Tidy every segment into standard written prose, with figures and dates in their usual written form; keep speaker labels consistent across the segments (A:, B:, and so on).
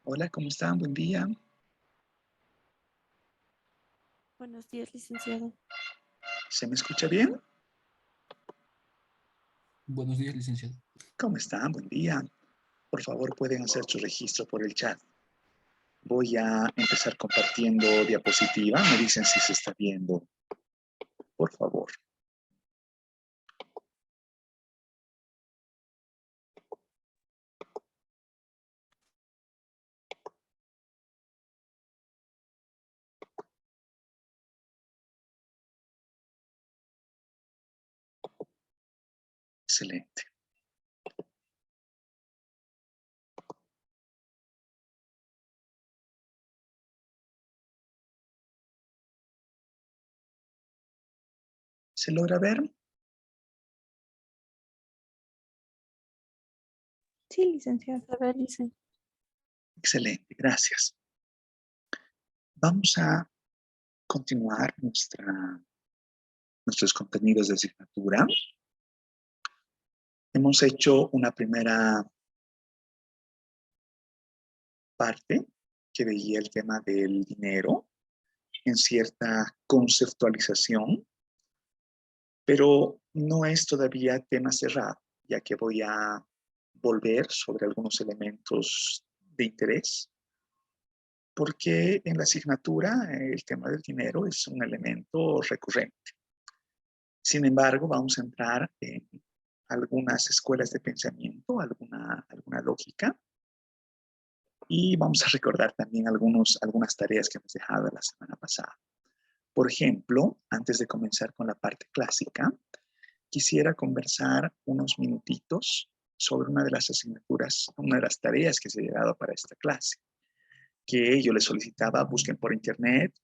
A: Hola, ¿cómo están? Buen día.
B: Buenos días, licenciado.
A: ¿Se me escucha bien?
C: Buenos días, licenciado.
A: ¿Cómo están? Buen día. Por favor, pueden hacer su registro por el chat. Voy a empezar compartiendo diapositiva. Me dicen si se está viendo, por favor. Excelente. ¿Se logra ver?
B: Sí, licenciado. A ver, licenciado.
A: Excelente, gracias. Vamos a continuar nuestros contenidos de asignatura. Hemos hecho una primera parte que veía el tema del dinero en cierta conceptualización, pero no es todavía tema cerrado, ya que voy a volver sobre algunos elementos de interés, porque en la asignatura el tema del dinero es un elemento recurrente. Sin embargo, vamos a entrar en algunas escuelas de pensamiento, alguna lógica, y vamos a recordar también algunas tareas que hemos dejado la semana pasada. Por ejemplo, antes de comenzar con la parte clásica, quisiera conversar unos minutitos sobre una de las asignaturas, una de las tareas que se ha llegado para esta clase, que yo les solicitaba, busquen por internet,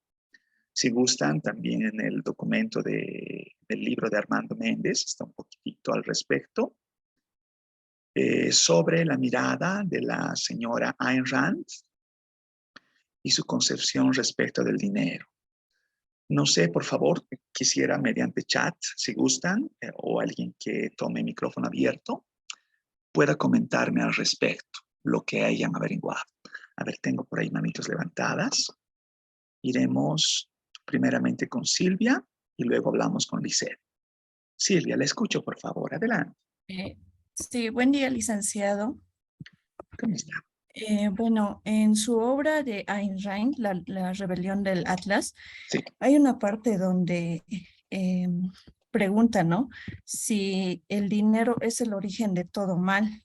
A: si gustan, también en el documento del libro de Armando Méndez, está un poquitito al respecto, sobre la mirada de la señora Ayn Rand y su concepción respecto del dinero. No sé, por favor, quisiera mediante chat, si gustan, o alguien que tome micrófono abierto, pueda comentarme al respecto lo que hayan averiguado. A ver, tengo por ahí manitos levantadas. Iremos primeramente con Silvia y luego hablamos con Lisette. Silvia, la escucho, por favor. Adelante.
B: Sí, buen día, licenciado.
A: ¿Cómo está?
B: Bueno, en su obra de Ayn Rand, la rebelión del Atlas,
A: Sí.
B: hay una parte donde eh, pregunta, ¿no? Si el dinero es el origen de todo mal.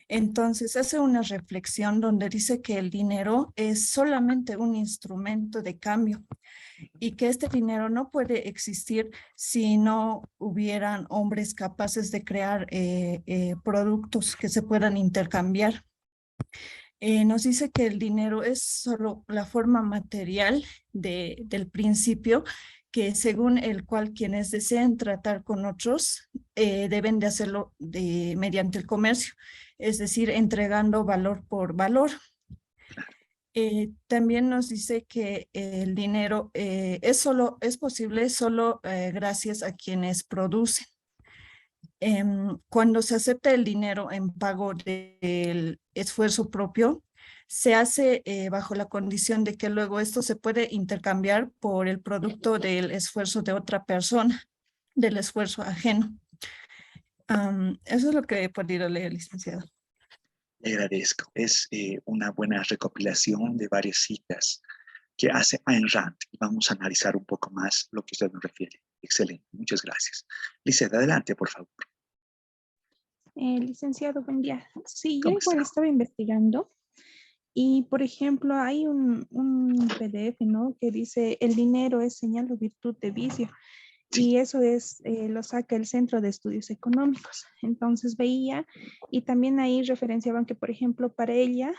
B: Entonces hace una reflexión donde dice que el dinero es solamente un instrumento de cambio y que este dinero no puede existir si no hubieran hombres capaces de crear productos que se puedan intercambiar. Nos dice que el dinero es solo la forma material del principio, que según el cual quienes deseen tratar con otros deben de hacerlo mediante el comercio, es decir, entregando valor por valor. También nos dice que el dinero es posible solo gracias a quienes producen. Cuando se acepta el dinero en pago del esfuerzo propio, se hace bajo la condición de que luego esto se puede intercambiar por el producto del esfuerzo de otra persona, del esfuerzo ajeno. Eso es lo que he podido leer, licenciado.
A: Le agradezco. Es una buena recopilación de varias citas que hace Ayn Rand y vamos a analizar un poco más lo que usted nos refiere. Excelente, muchas gracias. Lisette, adelante, por favor.
D: Licenciado, buen día. Sí, yo
A: ¿Cómo
D: igual
A: está?
D: estaba investigando y, por ejemplo, hay un PDF, ¿no? Que dice, el dinero es señal o virtud de vicio.
A: Sí.
D: Y eso es, lo saca el Centro de Estudios Económicos. Entonces veía, y también ahí referenciaban que, por ejemplo, para ella,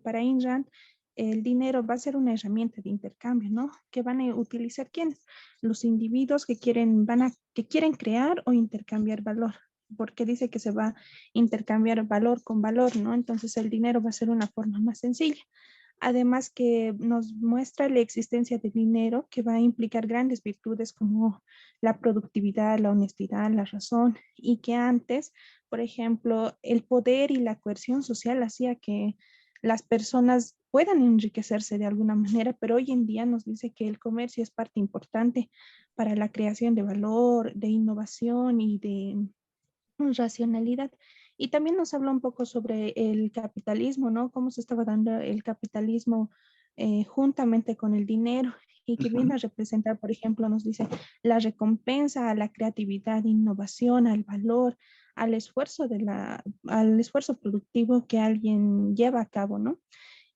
D: para Ayn Rand, el dinero va a ser una herramienta de intercambio, ¿no? Que van a utilizar ¿quiénes? Los individuos que que quieren crear o intercambiar valor, porque dice que se va a intercambiar valor con valor, ¿no? Entonces el dinero va a ser una forma más sencilla. Además que nos muestra la existencia del dinero que va a implicar grandes virtudes como la productividad, la honestidad, la razón, y que antes, por ejemplo, el poder y la coerción social hacía que las personas puedan enriquecerse de alguna manera, pero hoy en día nos dice que el comercio es parte importante para la creación de valor, de innovación y de racionalidad. Y también nos habla un poco sobre el capitalismo, ¿no? Cómo se estaba dando el capitalismo juntamente con el dinero y que viene a representar, por ejemplo, nos dice la recompensa a la creatividad, innovación, al valor, al esfuerzo productivo que alguien lleva a cabo, ¿no?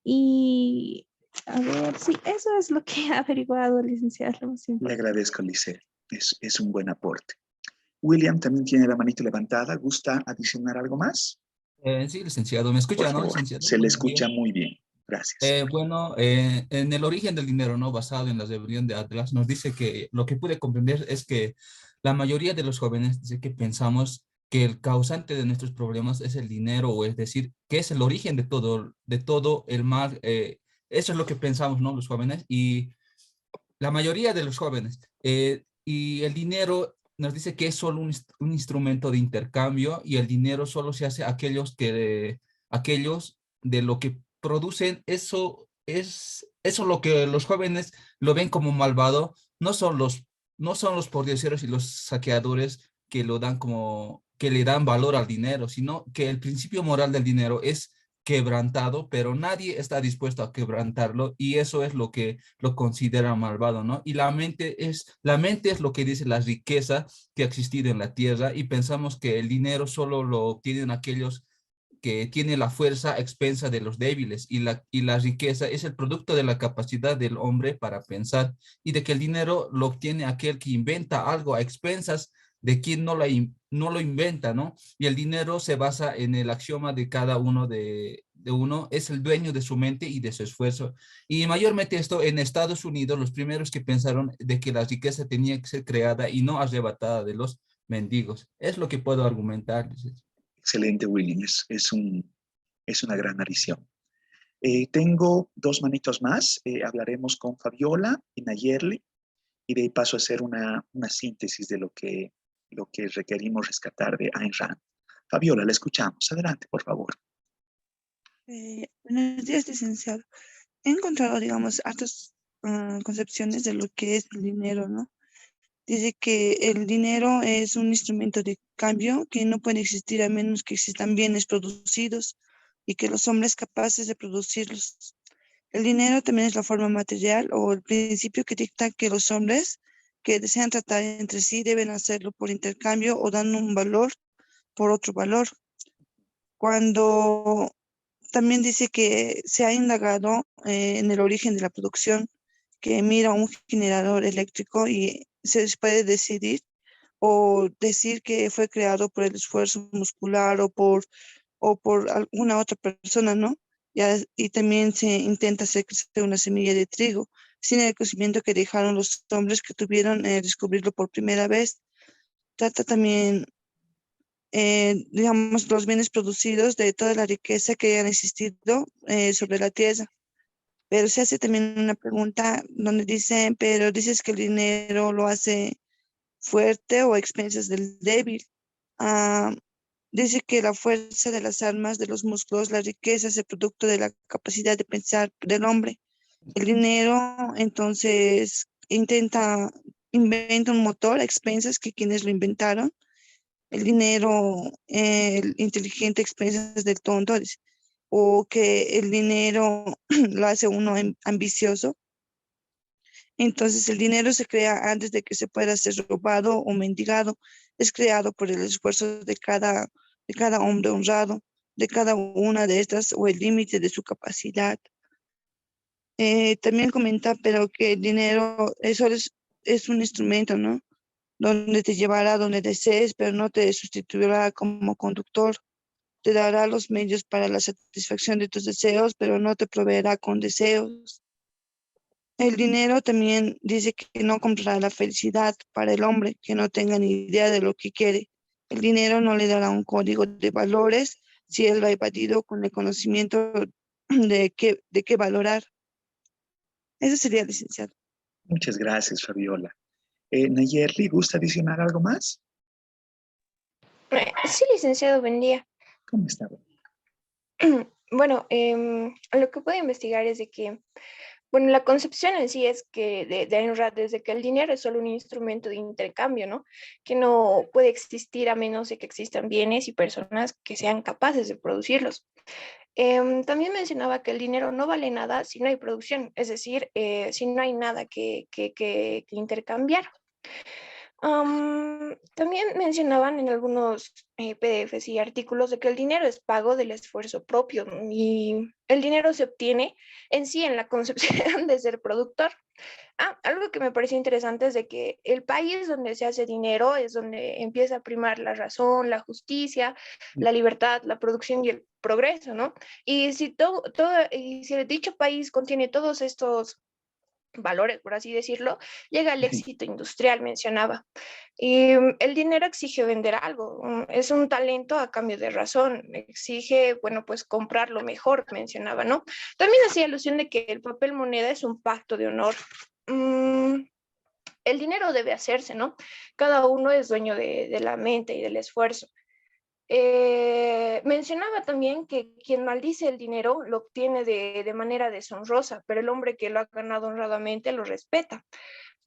D: Y a ver, sí, eso es lo que ha averiguado, licenciada, lo más
A: Le
D: importante.
A: agradezco, Lice. Es un buen aporte. William también tiene la manito levantada. ¿Gusta adicionar algo más?
C: Sí, licenciado. ¿Me
A: Por
C: escucha, no,
A: favor,
C: licenciado?
A: se le
C: Buenos días.
A: escucha muy bien. Gracias.
C: Bueno, en el origen del dinero, ¿no? Basado en la rebelión de Atlas, nos dice que lo que pude comprender es que la mayoría de los jóvenes dice que pensamos que el causante de nuestros problemas es el dinero, o es decir, que es el origen de todo el mal. Eso es lo que pensamos, ¿no? Los jóvenes, y la mayoría de los jóvenes. Y el dinero nos dice que es solo un instrumento de intercambio, y el dinero solo se hace aquellos de lo que producen. Eso lo que los jóvenes lo ven como malvado. No son los pordioseros y los saqueadores que lo dan como, que le dan valor al dinero, sino que el principio moral del dinero es quebrantado, pero nadie está dispuesto a quebrantarlo, y eso es lo que lo considera malvado, ¿no? Y la mente es lo que dice la riqueza que ha existido en la tierra, y pensamos que el dinero solo lo obtienen aquellos que tienen la fuerza a expensa de los débiles, y la riqueza es el producto de la capacidad del hombre para pensar, y de que el dinero lo obtiene aquel que inventa algo a expensas de quien no lo inventa, ¿no? Y el dinero se basa en el axioma de cada uno de uno, es el dueño de su mente y de su esfuerzo. Y mayormente esto en Estados Unidos, los primeros que pensaron de que la riqueza tenía que ser creada y no arrebatada de los mendigos. Es lo que puedo argumentar.
A: Excelente, William. Es una gran adición. Tengo dos manitos más. Hablaremos con Fabiola y Nayerli, y de ahí paso a hacer una síntesis de lo que requerimos rescatar de Ayn Rand. Fabiola, la escuchamos. Adelante, por favor.
E: Buenos días, licenciado. He encontrado, digamos, hartas concepciones de lo que es el dinero, ¿no? Dice que el dinero es un instrumento de cambio que no puede existir a menos que existan bienes producidos y que los hombres capaces de producirlos. El dinero también es la forma material o el principio que dicta que los hombres que desean tratar entre sí deben hacerlo por intercambio o dando un valor por otro valor. Cuando también dice que se ha indagado en el origen de la producción, que mira un generador eléctrico y se puede decidir o decir que fue creado por el esfuerzo muscular o por alguna otra persona, ¿no? Y también se intenta hacer crecer una semilla de trigo sin el conocimiento que dejaron los hombres que tuvieron descubrirlo por primera vez. Trata también digamos, los bienes producidos de toda la riqueza que hayan existido sobre la tierra. Pero se hace también una pregunta donde dice, pero dices que el dinero lo hace fuerte o a expensas del débil. Ah, dice que la fuerza de las armas, de los músculos, la riqueza es el producto de la capacidad de pensar del hombre. El dinero, entonces, inventa un motor a expensas que quienes lo inventaron. El dinero, el inteligente a expensas del tonto, o que el dinero lo hace uno ambicioso. Entonces el dinero se crea antes de que se pueda ser robado o mendigado. Es creado por el esfuerzo de cada hombre honrado, de cada una de estas o el límite de su capacidad. También comenta, pero que el dinero es un instrumento, ¿no? Donde te llevará donde desees, pero no te sustituirá como conductor. Te dará los medios para la satisfacción de tus deseos, pero no te proveerá con deseos. El dinero también dice que no comprará la felicidad para el hombre que no tenga ni idea de lo que quiere. El dinero no le dará un código de valores si él lo ha evadido con el conocimiento de qué valorar. Eso sería, licenciado.
A: Muchas gracias, Fabiola. Nayerli, ¿gusta adicionar algo más?
F: Sí, licenciado, buen día.
A: ¿Cómo está?
F: Bueno, lo que puedo investigar es de que, bueno, la concepción en sí es que de Ayn Rand es de que el dinero es solo un instrumento de intercambio, ¿no? Que no puede existir a menos de que existan bienes y personas que sean capaces de producirlos. También mencionaba que el dinero no vale nada si no hay producción, es decir, si no hay nada que intercambiar. También mencionaban en algunos PDFs y artículos de que el dinero es pago del esfuerzo propio, y el dinero se obtiene en sí en la concepción de ser productor. Algo que me pareció interesante es de que el país donde se hace dinero es donde empieza a primar la razón, la justicia, la libertad, la producción y el progreso, ¿no? Y y si el dicho país contiene todos estos valores, por así decirlo, llega el éxito industrial, mencionaba. Y el dinero exige vender algo, es un talento a cambio de razón, exige, bueno, pues comprar lo mejor, mencionaba, ¿no? También hacía alusión de que el papel moneda es un pacto de honor. El dinero debe hacerse, ¿no? Cada uno es dueño de la mente y del esfuerzo. Mencionaba también que quien maldice el dinero lo obtiene de manera deshonrosa, pero el hombre que lo ha ganado honradamente lo respeta.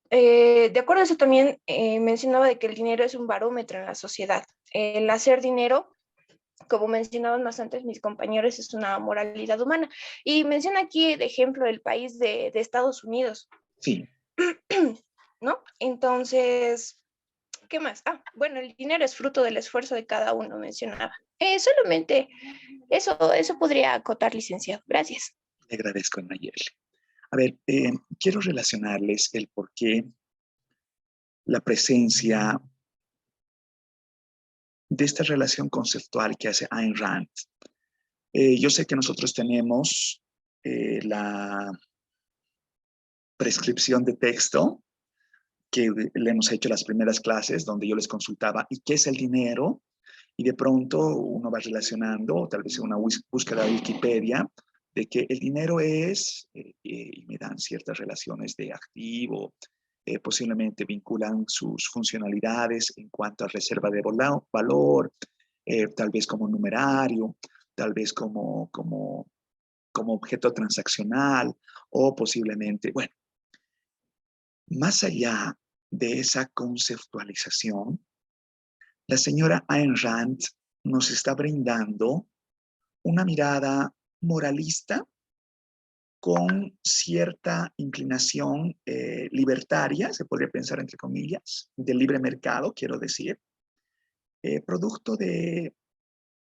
F: De acuerdo a eso también mencionaba de que el dinero es un barómetro en la sociedad. El hacer dinero, como mencionaban bastantes mis compañeros, es una moralidad humana. Y menciona aquí de ejemplo el país de Estados Unidos.
A: Sí.
F: ¿No? Entonces, ¿qué más? Bueno, el dinero es fruto del esfuerzo de cada uno, mencionaba. Solamente eso podría acotar, licenciado. Gracias.
A: Le agradezco, Nayeli. A ver, quiero relacionarles el por qué la presencia de esta relación conceptual que hace Ayn Rand. Yo sé que nosotros tenemos la prescripción de texto que le hemos hecho las primeras clases, donde yo les consultaba, ¿y qué es el dinero? Y de pronto uno va relacionando, tal vez en una búsqueda de Wikipedia, de que el dinero es, y me dan ciertas relaciones de activo, posiblemente vinculan sus funcionalidades en cuanto a reserva de valor, tal vez como numerario, tal vez como objeto transaccional, o posiblemente, bueno, más allá de esa conceptualización, la señora Ayn Rand nos está brindando una mirada moralista con cierta inclinación libertaria, se podría pensar entre comillas, del libre mercado, quiero decir, producto de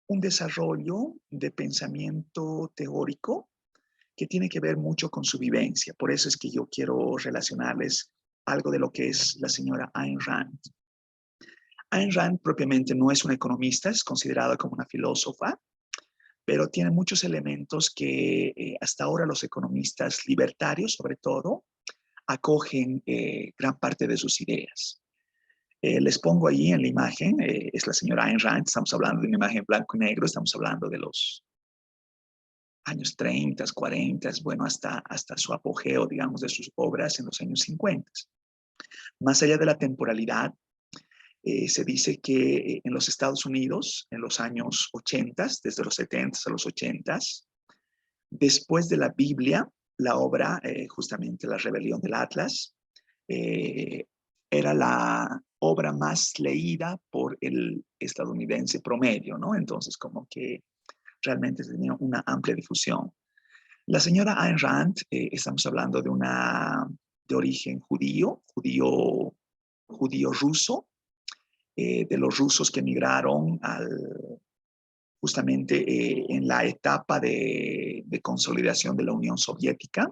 A: un desarrollo de pensamiento teórico que tiene que ver mucho con su vivencia. Por eso es que yo quiero relacionarles algo de lo que es la señora Ayn Rand. Ayn Rand propiamente no es una economista, es considerada como una filósofa, pero tiene muchos elementos que hasta ahora los economistas libertarios, sobre todo, acogen gran parte de sus ideas. Les pongo ahí en la imagen, es la señora Ayn Rand, estamos hablando de una imagen blanco y negro, estamos hablando de los años 30, 40, bueno, hasta su apogeo, digamos, de sus obras en los años 50. Más allá de la temporalidad, se dice que en los Estados Unidos, en los años 80, desde los 70 a los 80, después de la Biblia, la obra, justamente La Rebelión del Atlas, era la obra más leída por el estadounidense promedio, ¿no? Entonces, como que realmente tenía una amplia difusión. La señora Ayn Rand, estamos hablando de origen judío ruso, de los rusos que emigraron justamente en la etapa de consolidación de la Unión Soviética,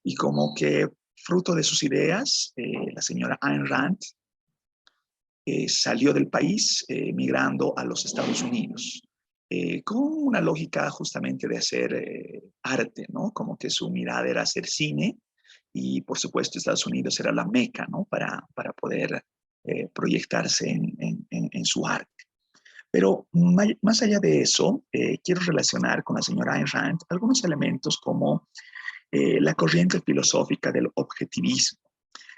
A: y como que fruto de sus ideas, la señora Ayn Rand salió del país migrando a los Estados Unidos, con una lógica justamente de hacer arte, ¿no? Como que su mirada era hacer cine, y por supuesto Estados Unidos era la meca, ¿no? Para poder proyectarse en su arte. Pero más allá de eso, quiero relacionar con la señora Ayn Rand algunos elementos como la corriente filosófica del objetivismo,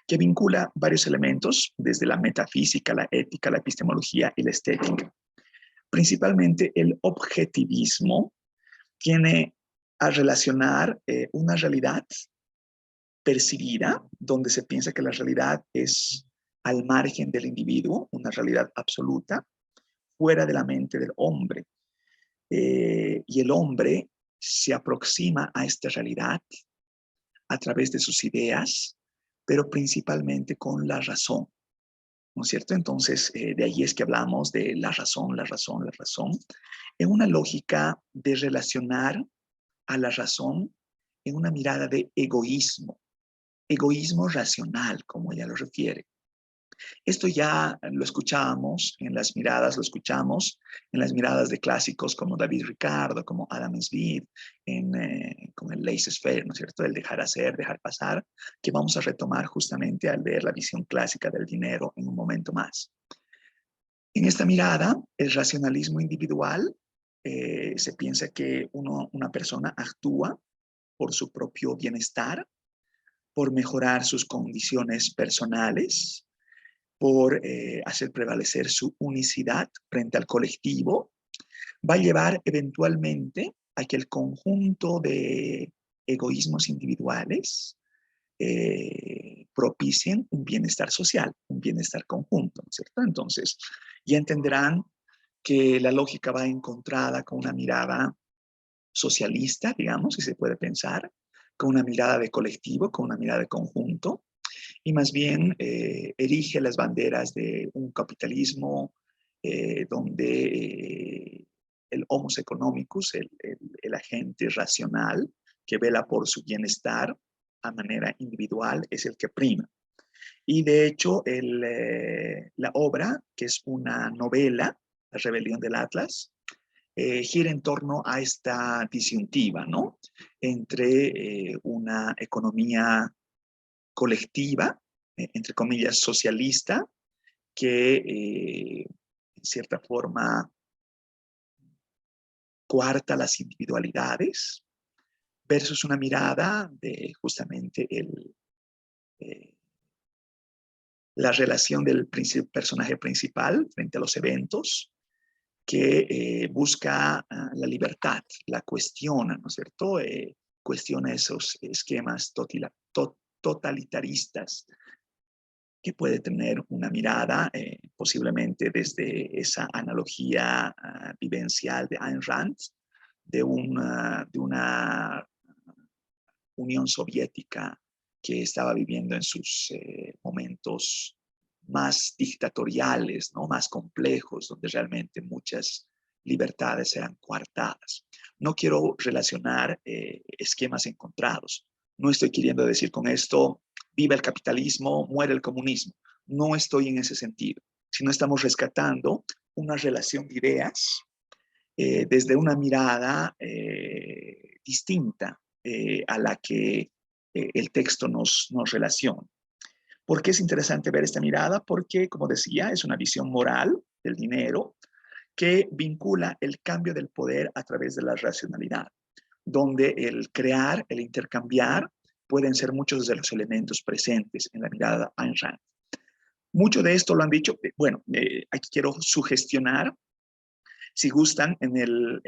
A: que vincula varios elementos, desde la metafísica, la ética, la epistemología y la estética. Principalmente el objetivismo tiene a relacionar una realidad percibida, donde se piensa que la realidad es al margen del individuo, una realidad absoluta, fuera de la mente del hombre. Y el hombre se aproxima a esta realidad a través de sus ideas, pero principalmente con la razón, ¿no es cierto? Entonces, de ahí es que hablamos de la razón, la razón, la razón, en una lógica de relacionar a la razón en una mirada de egoísmo racional, como ella lo refiere. Esto ya lo escuchamos en las miradas, lo escuchamos en las miradas de clásicos como David Ricardo, como Adam Smith, con el laissez-faire, ¿no es cierto? El dejar hacer, dejar pasar, que vamos a retomar justamente al ver la visión clásica del dinero en un momento más. En esta mirada, el racionalismo individual, se piensa que una persona actúa por su propio bienestar, por mejorar sus condiciones personales, por hacer prevalecer su unicidad frente al colectivo, va a llevar eventualmente a que el conjunto de egoísmos individuales propicien un bienestar social, un bienestar conjunto, ¿no es cierto? Entonces, ya entenderán que la lógica va encontrada con una mirada socialista, digamos, si se puede pensar, con una mirada de colectivo, con una mirada de conjunto, y más bien erige las banderas de un capitalismo donde el homus economicus, el agente racional que vela por su bienestar a manera individual, es el que prima. Y de hecho, la obra, que es una novela, La Rebelión del Atlas, gira en torno a esta disyuntiva, ¿no? Entre una economía colectiva, entre comillas, socialista, que en cierta forma coarta las individualidades, versus una mirada de justamente la relación del personaje principal frente a los eventos, que busca la libertad, la cuestiona, ¿no es cierto? Cuestiona esos esquemas totalitaristas que puede tener una mirada posiblemente desde esa analogía vivencial de Ayn Rand, de una Unión Soviética que estaba viviendo en sus momentos más dictatoriales, ¿no? Más complejos, donde realmente muchas libertades eran coartadas. No quiero relacionar esquemas encontrados. No estoy queriendo decir con esto, viva el capitalismo, muere el comunismo. No estoy en ese sentido, sino estamos rescatando una relación de ideas desde una mirada distinta a la que el texto nos relaciona. ¿Por qué es interesante ver esta mirada? Porque, como decía, es una visión moral del dinero que vincula el cambio del poder a través de la racionalidad, donde el crear, el intercambiar, pueden ser muchos de los elementos presentes en la mirada Ayn Rand. Mucho de esto lo han dicho, bueno, aquí quiero sugestionar. Si gustan, en el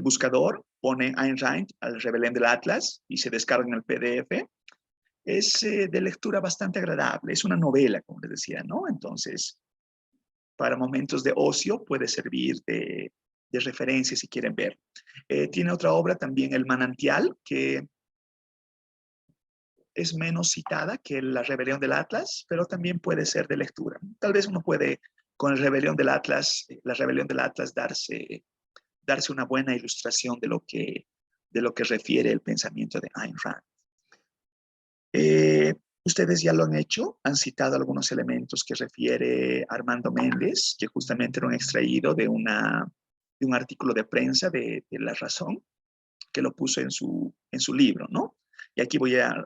A: buscador ponen Ayn Rand, al Rebelión del Atlas, y se descargan el PDF. Es de lectura bastante agradable. Es una novela, como les decía, ¿no? Entonces, para momentos de ocio puede servir de referencia si quieren ver. Tiene otra obra también, El Manantial, que es menos citada que La Rebelión del Atlas, pero también puede ser de lectura. Tal vez uno puede, con La Rebelión del Atlas, darse una buena ilustración de lo que refiere el pensamiento de Ayn Rand. Ustedes ya lo han hecho, han citado algunos elementos que refiere Armando Méndez, que justamente eran extraído de un artículo de prensa de La Razón, que lo puso en su libro, ¿no? Y aquí voy a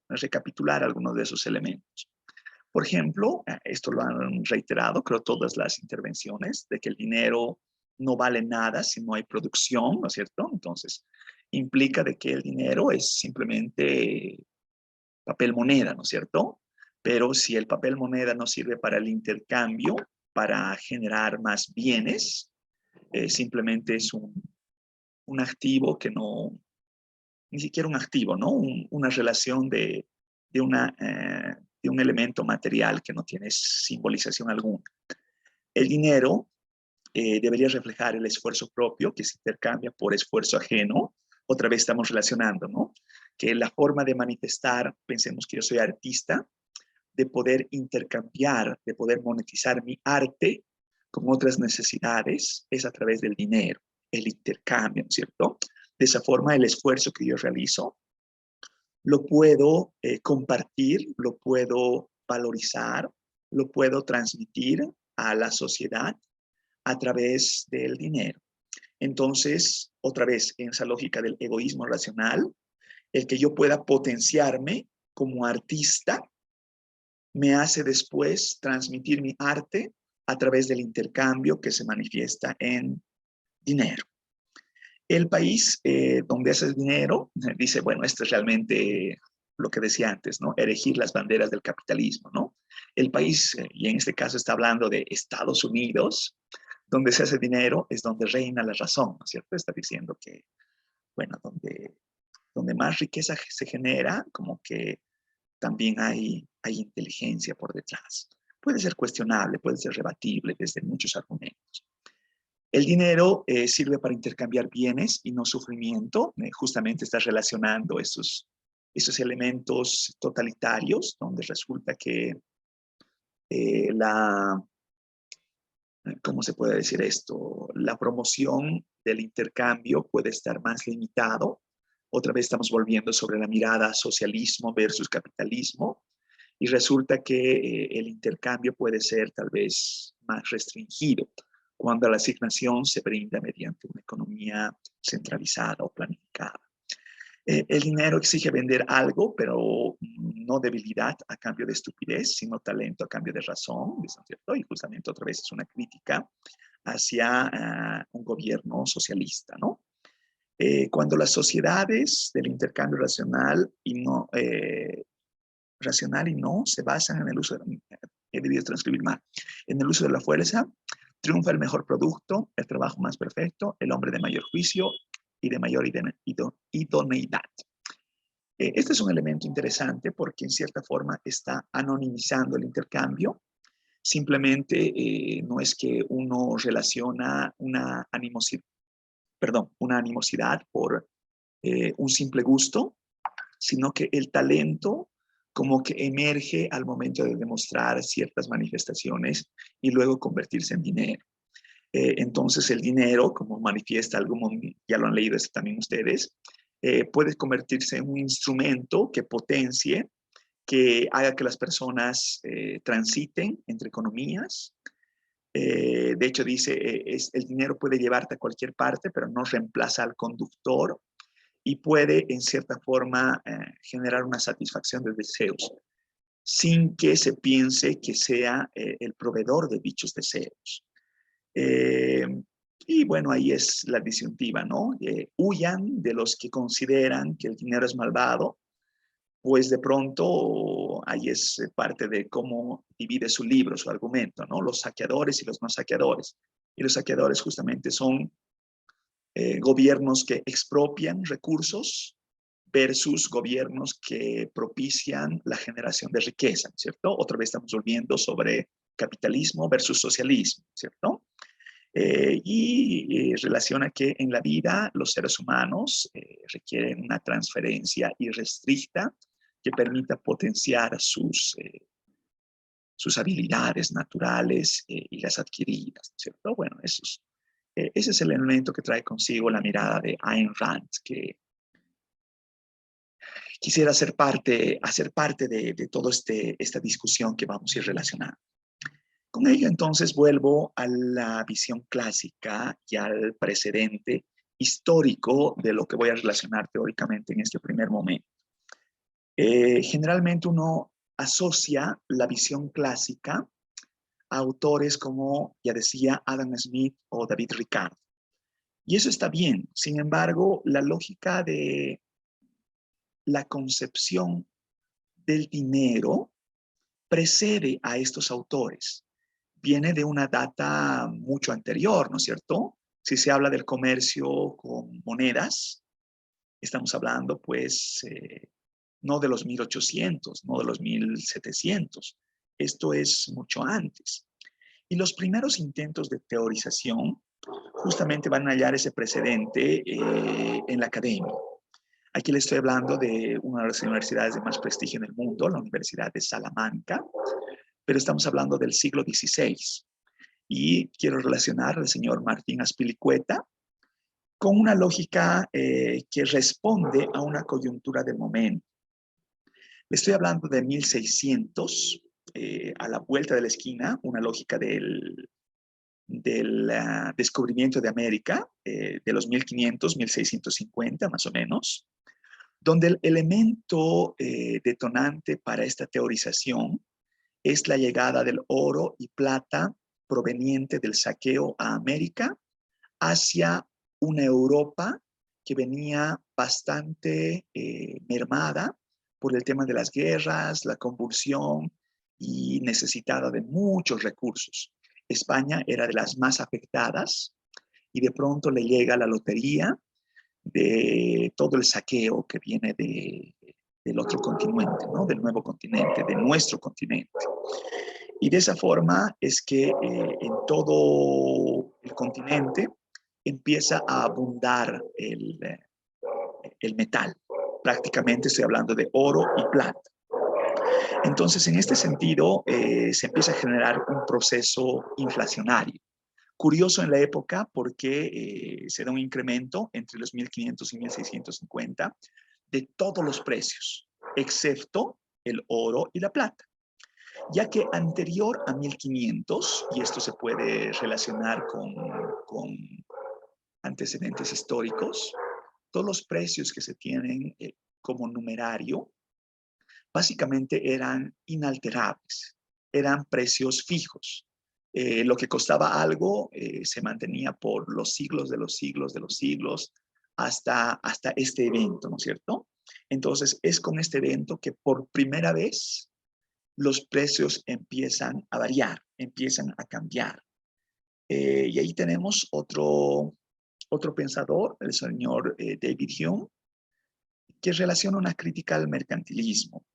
A: recapitular algunos de esos elementos. Por ejemplo, esto lo han reiterado, creo, todas las intervenciones, de que el dinero no vale nada si no hay producción, ¿no es cierto? Entonces, implica de que el dinero es simplemente papel moneda, ¿no es cierto? Pero si el papel moneda no sirve para el intercambio, para generar más bienes, simplemente es un activo que no, ni siquiera un activo, ¿no? Una relación de un elemento material que no tiene simbolización alguna. El dinero debería reflejar el esfuerzo propio que se intercambia por esfuerzo ajeno. Otra vez estamos relacionando, ¿no? Que la forma de manifestar, pensemos que yo soy artista, de poder intercambiar, de poder monetizar mi arte con otras necesidades, es a través del dinero, el intercambio, ¿cierto? De esa forma, el esfuerzo que yo realizo lo puedo compartir, lo puedo valorizar, lo puedo transmitir a la sociedad a través del dinero. Entonces, otra vez, en esa lógica del egoísmo racional, el que yo pueda potenciarme como artista me hace después transmitir mi arte a través del intercambio que se manifiesta en dinero. El país donde haces dinero dice, bueno, esto es realmente lo que decía antes, ¿no? Erigir las banderas del capitalismo, ¿no? El país, y en este caso está hablando de Estados Unidos, donde se hace dinero es donde reina la razón, ¿no es cierto? Está diciendo que, bueno, donde más riqueza se genera, como que también hay inteligencia por detrás. Puede ser cuestionable, puede ser rebatible desde muchos argumentos. El dinero sirve para intercambiar bienes y no sufrimiento. Justamente está relacionando esos elementos totalitarios, donde resulta que ¿cómo se puede decir esto? La promoción del intercambio puede estar más limitado. Otra vez estamos volviendo sobre la mirada socialismo versus capitalismo. Y resulta que el intercambio puede ser tal vez más restringido cuando la asignación se brinda mediante una economía centralizada o planificada. El dinero exige vender algo, pero no debilidad a cambio de estupidez, sino talento a cambio de razón, ¿cierto? Y justamente otra vez es una crítica hacia un gobierno socialista, ¿no? Cuando las sociedades del intercambio racional y no se basan en el uso de, he debido transcribir mal, en el uso de la fuerza, triunfa el mejor producto, el trabajo más perfecto, el hombre de mayor juicio y de mayor idoneidad. Este es un elemento interesante porque en cierta forma está anonimizando el intercambio. Simplemente no es que uno relaciona una animosidad por un simple gusto, sino que el talento como que emerge al momento de demostrar ciertas manifestaciones y luego convertirse en dinero. Entonces el dinero, como manifiesta algo, ya lo han leído también ustedes, puede convertirse en un instrumento que potencie, que haga que las personas transiten entre economías. De hecho dice, el dinero puede llevarte a cualquier parte, pero no reemplaza al conductor y puede en cierta forma generar una satisfacción de deseos sin que se piense que sea el proveedor de dichos deseos. Y bueno, ahí es la disyuntiva, ¿no? Huyan de los que consideran que el dinero es malvado, pues de pronto ahí es parte de cómo divide su libro, su argumento, ¿no? Los saqueadores y los no saqueadores. Y los saqueadores justamente son gobiernos que expropian recursos versus gobiernos que propician la generación de riqueza, ¿cierto? Otra vez estamos volviendo sobre capitalismo versus socialismo, ¿cierto? Y relaciona que en la vida los seres humanos requieren una transferencia irrestricta que permita potenciar sus habilidades naturales y las adquiridas, ¿cierto? Bueno, ese es el elemento que trae consigo la mirada de Ayn Rand, que quisiera hacer parte de toda esta discusión que vamos a ir relacionando. Con ello, entonces, vuelvo a la visión clásica y al precedente histórico de lo que voy a relacionar teóricamente en este primer momento. Generalmente uno asocia la visión clásica a autores como, ya decía, Adam Smith o David Ricardo. Y eso está bien. Sin embargo, la lógica de la concepción del dinero precede a estos autores. Viene de una data mucho anterior, ¿no es cierto? Si se habla del comercio con monedas, estamos hablando pues no de los 1800, no de los 1700. Esto es mucho antes. Y los primeros intentos de teorización justamente van a hallar ese precedente en la academia. Aquí le estoy hablando de una de las universidades de más prestigio en el mundo, la Universidad de Salamanca, pero estamos hablando del siglo XVI. Y quiero relacionar al señor Martín Azpilicueta con una lógica que responde a una coyuntura del momento. Le estoy hablando de 1600, a la vuelta de la esquina, una lógica del descubrimiento de América, de los 1500, 1650 más o menos, donde el elemento detonante para esta teorización es la llegada del oro y plata proveniente del saqueo a América hacia una Europa que venía bastante mermada por el tema de las guerras, la convulsión y necesitada de muchos recursos. España era de las más afectadas y de pronto le llega la lotería de todo el saqueo que viene del otro continente, ¿no? Del nuevo continente, de nuestro continente. Y de esa forma es que en todo el continente empieza a abundar el metal. Prácticamente estoy hablando de oro y plata. Entonces, en este sentido, se empieza a generar un proceso inflacionario. Curioso en la época porque se da un incremento entre los 1500 y 1650 de todos los precios, excepto el oro y la plata. Ya que anterior a 1500, y esto se puede relacionar con antecedentes históricos, todos los precios que se tienen como numerario básicamente eran inalterables, eran precios fijos. Lo que costaba algo se mantenía por los siglos de los siglos de los siglos hasta este evento, ¿no es cierto? Entonces es con este evento que por primera vez los precios empiezan a variar, empiezan a cambiar. Y ahí tenemos otro pensador, el señor David Hume, que relaciona una crítica al mercantilismo.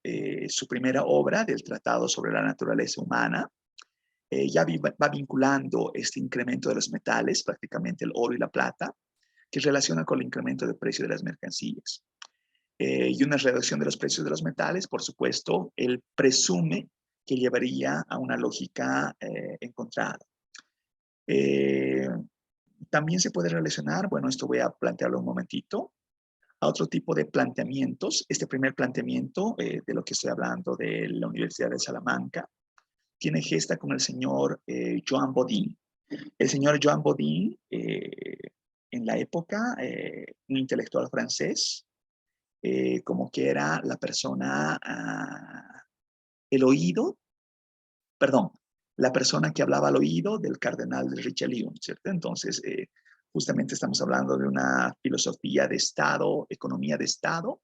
A: Su primera obra, del Tratado sobre la Naturaleza Humana, ya va vinculando este incremento de los metales, prácticamente el oro y la plata, que relaciona con el incremento de precio de las mercancías. Y una reducción de los precios de los metales, por supuesto, él presume que llevaría a una lógica encontrada. También se puede relacionar, bueno, esto voy a plantearlo un momentito, a otro tipo de planteamientos. Este primer planteamiento, de lo que estoy hablando de la Universidad de Salamanca, tiene gesta con el señor Joan Bodin. El señor Joan Bodin, en la época, un intelectual francés, como que era la persona, el oído, perdón, la persona que hablaba al oído del cardenal de Richelieu, ¿cierto? Entonces, justamente estamos hablando de una filosofía de Estado, economía de Estado,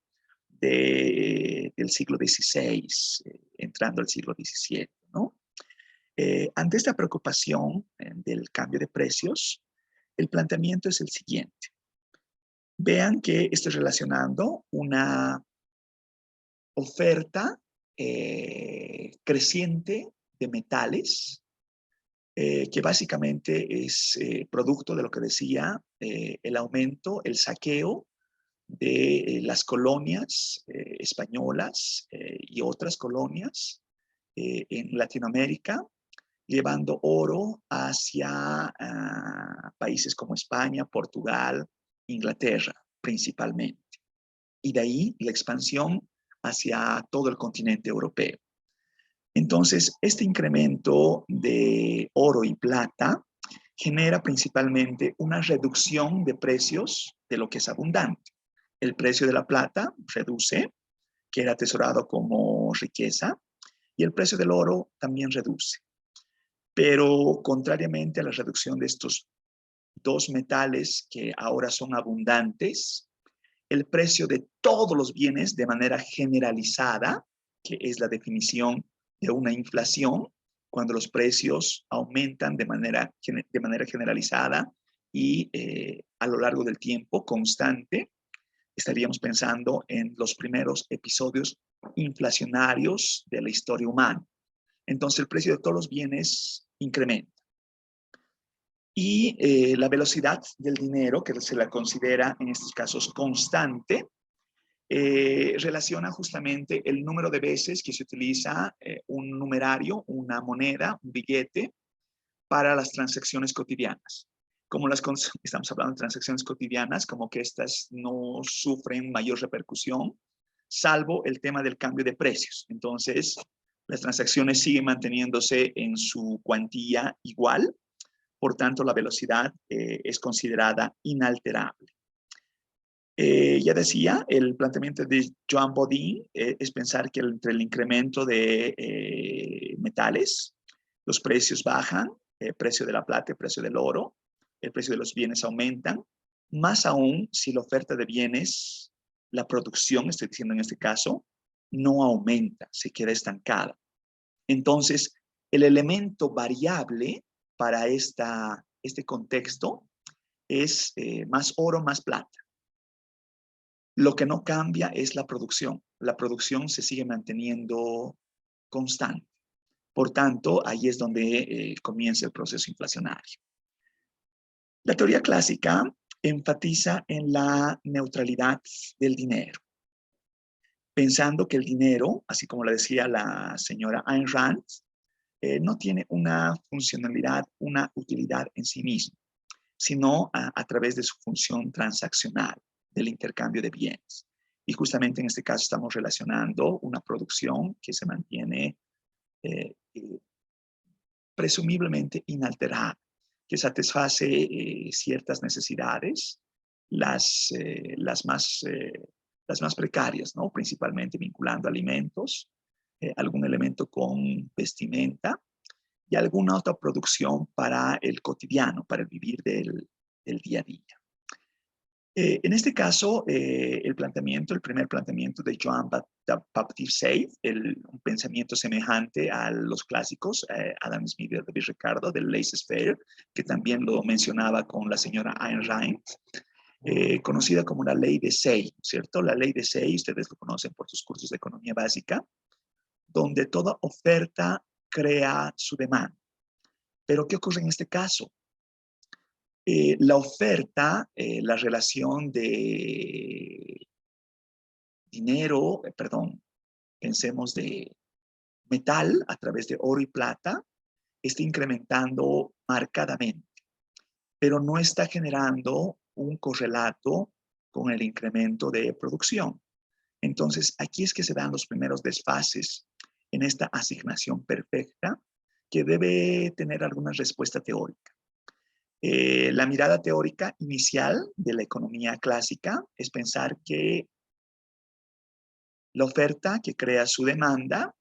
A: del siglo XVI, entrando al siglo XVII, ¿no? Ante esta preocupación del cambio de precios, el planteamiento es el siguiente. Vean que estoy relacionando una oferta creciente de metales, que básicamente es producto de lo que decía el aumento, el saqueo de las colonias españolas y otras colonias en Latinoamérica, llevando oro hacia países como España, Portugal, Inglaterra, principalmente. Y de ahí la expansión hacia todo el continente europeo. Entonces, este incremento de oro y plata genera principalmente una reducción de precios de lo que es abundante. El precio de la plata reduce, que era atesorado como riqueza, y el precio del oro también reduce. Pero contrariamente a la reducción de estos dos metales que ahora son abundantes, el precio de todos los bienes de manera generalizada, que es la definición de una inflación, cuando los precios aumentan de manera generalizada y a lo largo del tiempo, constante, estaríamos pensando en los primeros episodios inflacionarios de la historia humana. Entonces el precio de todos los bienes incrementa. Y la velocidad del dinero, que se la considera en estos casos constante, relaciona justamente el número de veces que se utiliza un numerario, una moneda, un billete, para las transacciones cotidianas. Como estamos hablando de transacciones cotidianas, como que estas no sufren mayor repercusión, salvo el tema del cambio de precios. Entonces, las transacciones siguen manteniéndose en su cuantía igual, por tanto, la velocidad es considerada inalterable. Ya decía, el planteamiento de Joan Bodin es pensar que entre el incremento de metales, los precios bajan, el precio de la plata, el precio del oro, el precio de los bienes aumentan, más aún si la oferta de bienes, la producción, estoy diciendo en este caso, no aumenta, se queda estancada. Entonces, el elemento variable para este contexto es más oro, más plata. Lo que no cambia es la producción. La producción se sigue manteniendo constante. Por tanto, ahí es donde comienza el proceso inflacionario. La teoría clásica enfatiza en la neutralidad del dinero, pensando que el dinero, así como le decía la señora Ayn Rand, no tiene una funcionalidad, una utilidad en sí mismo, sino a través de su función transaccional, del intercambio de bienes. Y justamente en este caso estamos relacionando una producción que se mantiene presumiblemente inalterada, que satisface ciertas necesidades, las más precarias, ¿no? Principalmente vinculando alimentos, algún elemento con vestimenta y alguna otra producción para el cotidiano, para el vivir del día a día. En este caso, el primer planteamiento de Joan Baptiste Say, un pensamiento semejante a los clásicos, Adam Smith y David Ricardo, del laissez-faire, que también lo mencionaba con la señora Ayn Rand, conocida como la ley de Say, ¿cierto? La ley de Say, ustedes lo conocen por sus cursos de economía básica, donde toda oferta crea su demanda. Pero, ¿qué ocurre en este caso? La oferta, la relación de dinero, pensemos de metal a través de oro y plata, está incrementando marcadamente, pero no está generando un correlato con el incremento de producción. Entonces, aquí es que se dan los primeros desfases en esta asignación perfecta que debe tener alguna respuesta teórica. La mirada teórica inicial de la economía clásica es pensar que la oferta que crea su demanda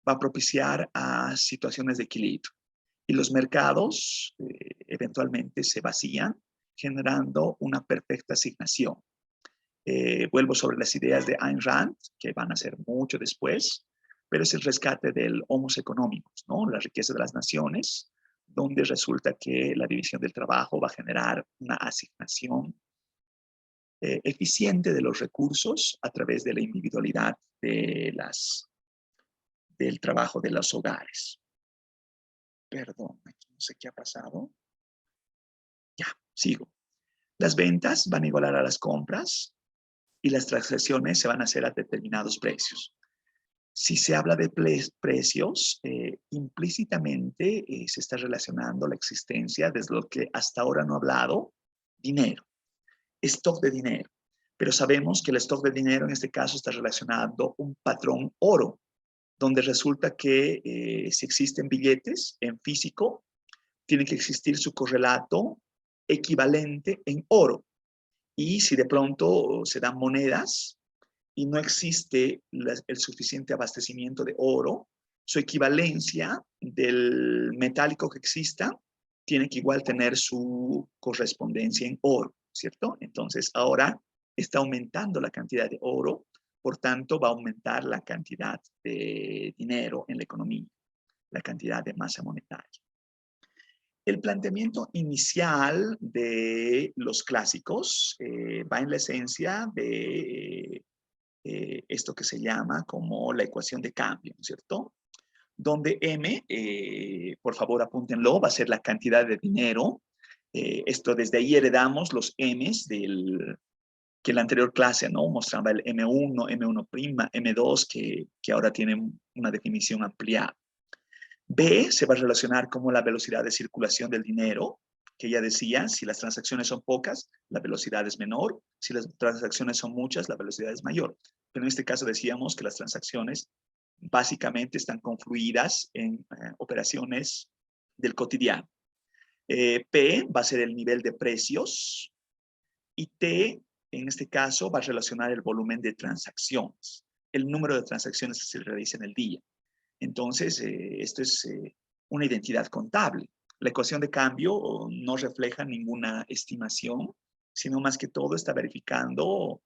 A: va a propiciar a situaciones de equilibrio y los mercados eventualmente se vacían, generando una perfecta asignación. Vuelvo sobre las ideas de Ayn Rand, que van a ser mucho después, pero es el rescate del homos económicos, ¿no? La riqueza de las naciones, donde resulta que la división del trabajo va a generar una asignación eficiente de los recursos a través de la individualidad del trabajo de los hogares. Perdón, aquí no sé qué ha pasado. Ya, sigo. Las ventas van a igualar a las compras y las transacciones se van a hacer a determinados precios. Si se habla de precios, implícitamente se está relacionando la existencia desde lo que hasta ahora no he hablado, dinero, stock de dinero. Pero sabemos que el stock de dinero en este caso está relacionado un patrón oro, donde resulta que si existen billetes en físico, tiene que existir su correlato equivalente en oro. Y si de pronto se dan monedas y no existe el suficiente abastecimiento de oro, su equivalencia del metálico que exista tiene que igual tener su correspondencia en oro, ¿cierto? Entonces ahora está aumentando la cantidad de oro, por tanto va a aumentar la cantidad de dinero en la economía, la cantidad de masa monetaria. El planteamiento inicial de los clásicos va en la esencia de esto que se llama como la ecuación de cambio, ¿no es cierto? Donde M, por favor apúntenlo, va a ser la cantidad de dinero. Esto desde ahí heredamos los M's que en la anterior clase, ¿no? Mostraba el M1, M1', M2, que ahora tienen una definición ampliada. B se va a relacionar como la velocidad de circulación del dinero, que ya decía, si las transacciones son pocas, la velocidad es menor, si las transacciones son muchas, la velocidad es mayor. Pero en este caso decíamos que las transacciones básicamente están confluidas en operaciones del cotidiano. P va a ser el nivel de precios y T, en este caso, va a relacionar el volumen de transacciones, el número de transacciones que se realiza en el día. Entonces, esto es una identidad contable. La ecuación de cambio no refleja ninguna estimación, sino más que todo está verificando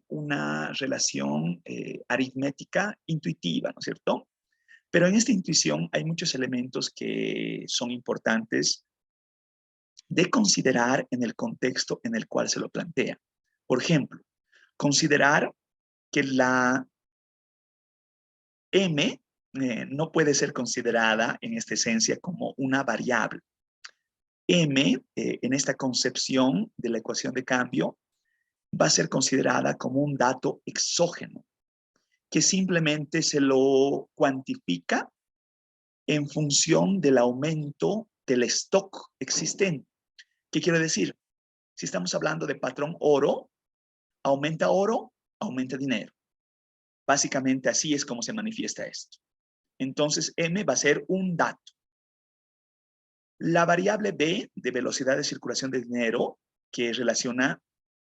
A: una relación aritmética intuitiva, ¿no es cierto? Pero en esta intuición hay muchos elementos que son importantes de considerar en el contexto en el cual se lo plantea. Por ejemplo, considerar que la M no puede ser considerada en esta esencia como una variable. M, en esta concepción de la ecuación de cambio, va a ser considerada como un dato exógeno, que simplemente se lo cuantifica en función del aumento del stock existente. ¿Qué quiere decir? Si estamos hablando de patrón oro, aumenta dinero. Básicamente así es como se manifiesta esto. Entonces, M va a ser un dato. La variable B de velocidad de circulación de dinero, que relaciona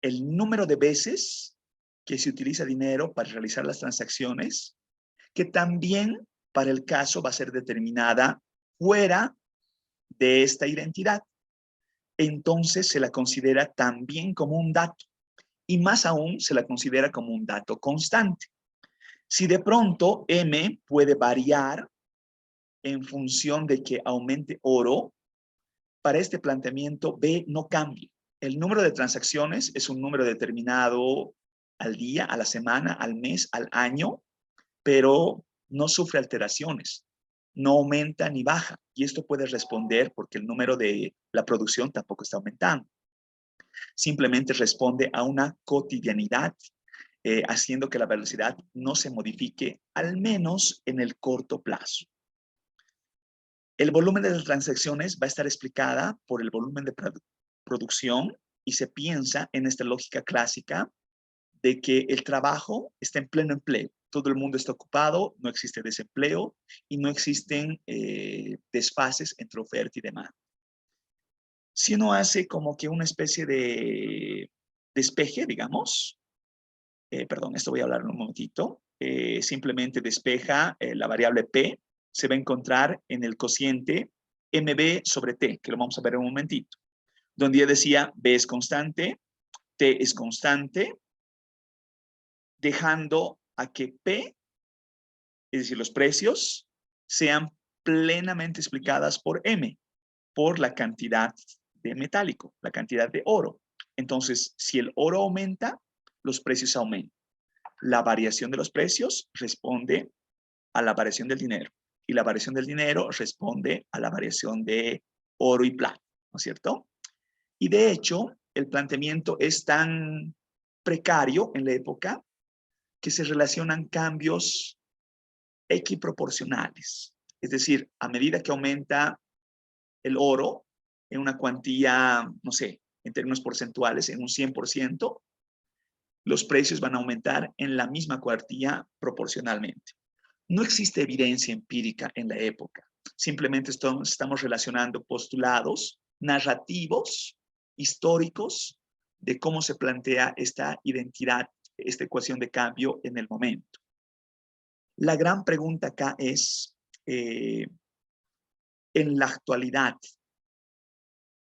A: el número de veces que se utiliza dinero para realizar las transacciones, que también para el caso va a ser determinada fuera de esta identidad. Entonces se la considera también como un dato y más aún se la considera como un dato constante. Si de pronto M puede variar en función de que aumente oro, para este planteamiento B no cambia. El número de transacciones es un número determinado al día, a la semana, al mes, al año, pero no sufre alteraciones, no aumenta ni baja. Y esto puede responder porque el número de la producción tampoco está aumentando. Simplemente responde a una cotidianidad, haciendo que la velocidad no se modifique, al menos en el corto plazo. El volumen de las transacciones va a estar explicada por el volumen de producción y se piensa en esta lógica clásica de que el trabajo está en pleno empleo. Todo el mundo está ocupado, no existe desempleo y no existen desfases entre oferta y demanda. Si uno hace como que una especie de despeje, digamos, perdón, esto voy a hablar en un momentito, simplemente despeja la variable P, se va a encontrar en el cociente MB sobre T, que lo vamos a ver en un momentito, donde ya decía B es constante, T es constante, dejando a que P, es decir, los precios, sean plenamente explicadas por M, por la cantidad de metálico, la cantidad de oro. Entonces, si el oro aumenta, los precios aumentan. La variación de los precios responde a la variación del dinero. Y la variación del dinero responde a la variación de oro y plata, ¿no es cierto? Y de hecho, el planteamiento es tan precario en la época que se relacionan cambios equiproporcionales. Es decir, a medida que aumenta el oro en una cuantía, no sé, en términos porcentuales, en un 100%, los precios van a aumentar en la misma cuantía proporcionalmente. No existe evidencia empírica en la época. Simplemente estamos relacionando postulados narrativos, históricos, de cómo se plantea esta identidad, esta ecuación de cambio en el momento. La gran pregunta acá es, en la actualidad,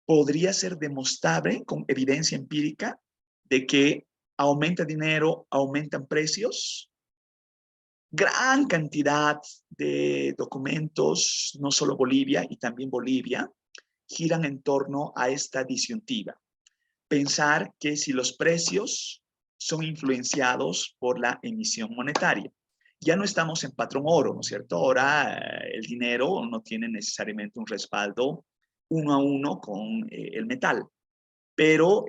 A: ¿podría ser demostrable con evidencia empírica de que aumenta dinero, aumentan precios? Gran cantidad de documentos, no solo Bolivia y también Bolivia, giran en torno a esta disyuntiva. Pensar que si los precios son influenciados por la emisión monetaria. Ya no estamos en patrón oro, ¿no es cierto? Ahora el dinero no tiene necesariamente un respaldo uno a uno con el metal, pero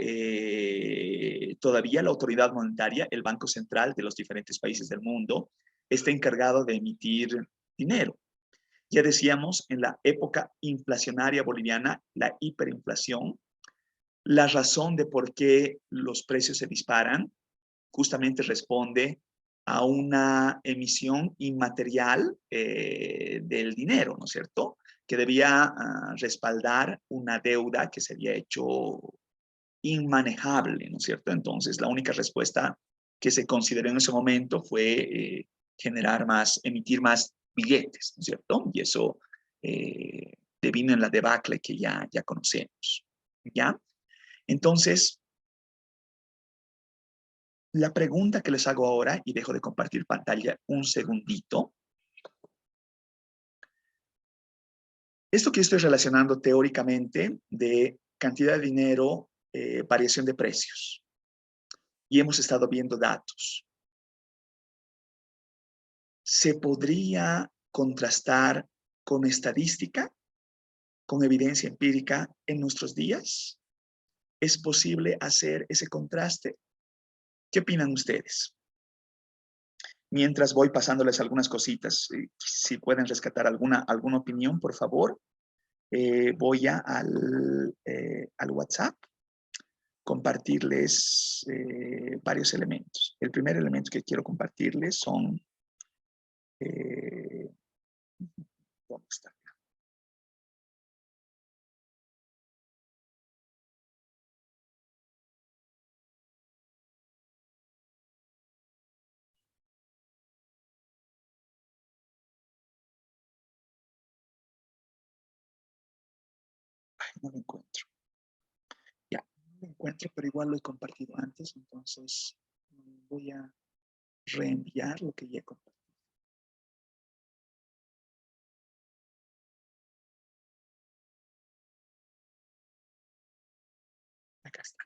A: todavía la autoridad monetaria, el Banco Central de los diferentes países del mundo, está encargado de emitir dinero. Ya decíamos, en la época inflacionaria boliviana, la hiperinflación, la razón de por qué los precios se disparan justamente responde a una emisión inmaterial del dinero, ¿no es cierto? Que debía respaldar una deuda que se había hecho inmanejable, ¿no es cierto? Entonces, la única respuesta que se consideró en ese momento fue emitir más billetes, ¿no es cierto? Y eso devino en la debacle que ya conocemos, ¿ya? Entonces, la pregunta que les hago ahora, y dejo de compartir pantalla un segundito. Esto que estoy relacionando teóricamente de cantidad de dinero, variación de precios. Y hemos estado viendo datos. ¿Se podría contrastar con estadística, con evidencia empírica en nuestros días? ¿Es posible hacer ese contraste? ¿Qué opinan ustedes? Mientras voy pasándoles algunas cositas, si pueden rescatar alguna opinión, por favor. Voy al WhatsApp, compartirles varios elementos. El primer elemento que quiero compartirles son... ¿dónde está? No lo encuentro. Ya, no lo encuentro, pero igual lo he compartido antes, entonces voy a reenviar lo que ya he compartido. Acá está.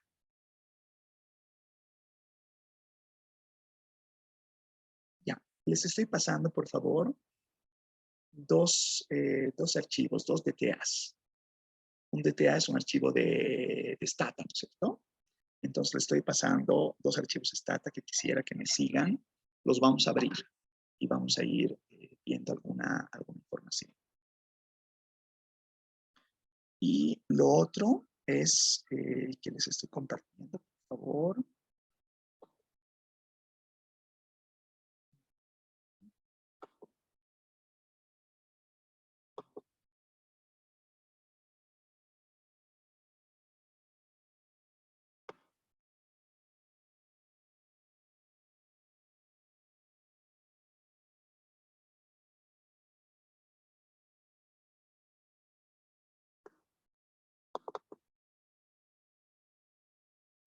A: Ya, les estoy pasando, por favor, dos archivos, dos DTAs. Un DTA es un archivo de Stata, ¿no es cierto? Entonces le estoy pasando dos archivos Stata que quisiera que me sigan. Los vamos a abrir y vamos a ir viendo alguna información. Y lo otro es que les estoy compartiendo, por favor.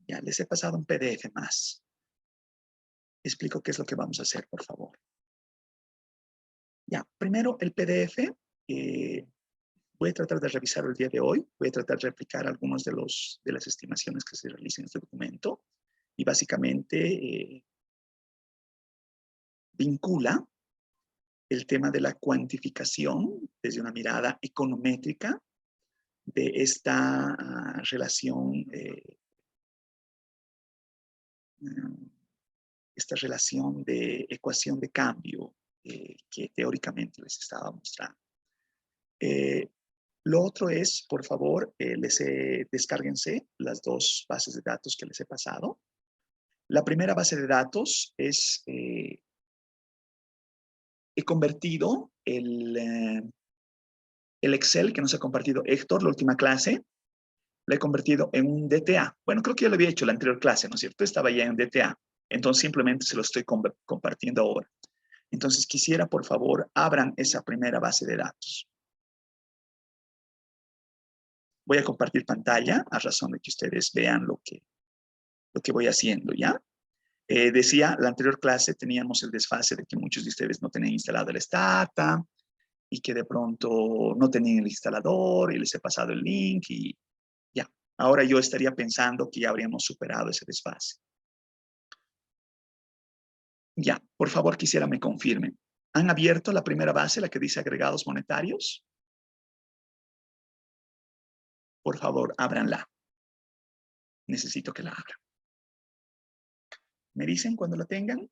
A: Ya, les he pasado un PDF más. Explico qué es lo que vamos a hacer, por favor. Ya, primero el PDF. Voy a tratar de revisar el día de hoy. Voy a tratar de replicar algunos de las estimaciones que se realizan en este documento. Y básicamente vincula el tema de la cuantificación desde una mirada econométrica de esta relación de ecuación de cambio que teóricamente les estaba mostrando. Lo otro es, por favor, descárguense las dos bases de datos que les he pasado. La primera base de datos es, he convertido el Excel que nos ha compartido Héctor, la última clase, lo he convertido en un DTA. Bueno, creo que ya lo había hecho la anterior clase, ¿no es cierto? Estaba ya en DTA. Entonces simplemente se lo estoy compartiendo ahora. Entonces quisiera, por favor, abran esa primera base de datos. Voy a compartir pantalla a razón de que ustedes vean lo que voy haciendo, ¿ya? Decía, la anterior clase teníamos el desfase de que muchos de ustedes no tenían instalado el Stata y que de pronto no tenían el instalador y les he pasado el link y ya. Ahora yo estaría pensando que ya habríamos superado ese desfase. Ya, por favor, quisiera me confirmen. ¿Han abierto la primera base, la que dice agregados monetarios? Por favor, ábranla. Necesito que la abran. ¿Me dicen cuando la tengan?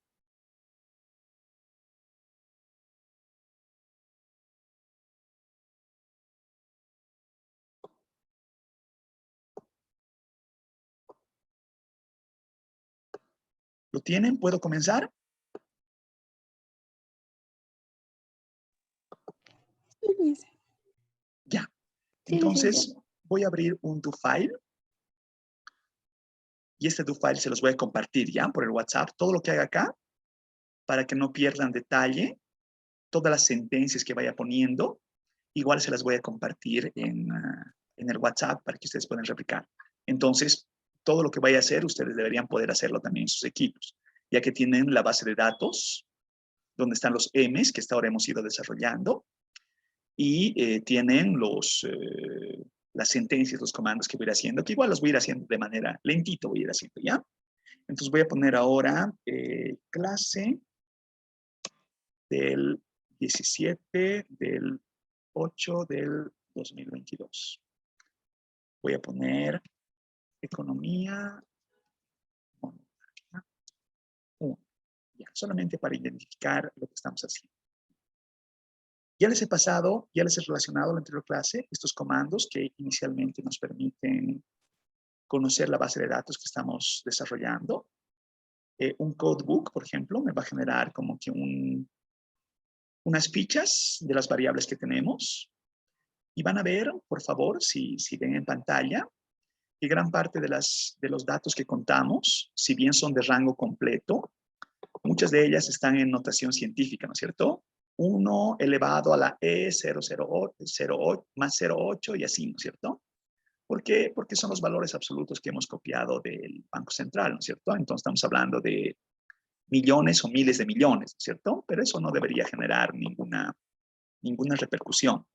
A: ¿Lo tienen? ¿Puedo comenzar? Ya.
D: Sí,
A: Entonces,
D: licenciado.
A: voy a abrir un do file. Y este do file se los voy a compartir ya por el WhatsApp. Todo lo que haga acá, para que no pierdan detalle, todas las sentencias que vaya poniendo, igual se las voy a compartir en el WhatsApp para que ustedes puedan replicar. Entonces, todo lo que vaya a hacer, ustedes deberían poder hacerlo también en sus equipos, ya que tienen la base de datos, donde están los M's que hasta ahora hemos ido desarrollando, y tienen las sentencias, los comandos que voy a ir haciendo, que igual los voy a ir haciendo de manera lentito, voy a ir haciendo, ¿ya? Entonces voy a poner ahora clase del 17 del 8 del 2022. Voy a poner economía monetaria 1, ya, solamente para identificar lo que estamos haciendo. Ya les he pasado, ya les he relacionado a la anterior clase estos comandos que inicialmente nos permiten conocer la base de datos que estamos desarrollando. Un codebook, por ejemplo, me va a generar como que unas fichas de las variables que tenemos. Y van a ver, por favor, si ven en pantalla, que gran parte de los datos que contamos, si bien son de rango completo, muchas de ellas están en notación científica, ¿no es cierto? 1 elevado a la E008 más 0,8 y así, ¿no es cierto? ¿Por qué? Porque son los valores absolutos que hemos copiado del Banco Central, ¿no es cierto? Entonces estamos hablando de millones o miles de millones, ¿no es cierto? Pero eso no debería generar ninguna repercusión.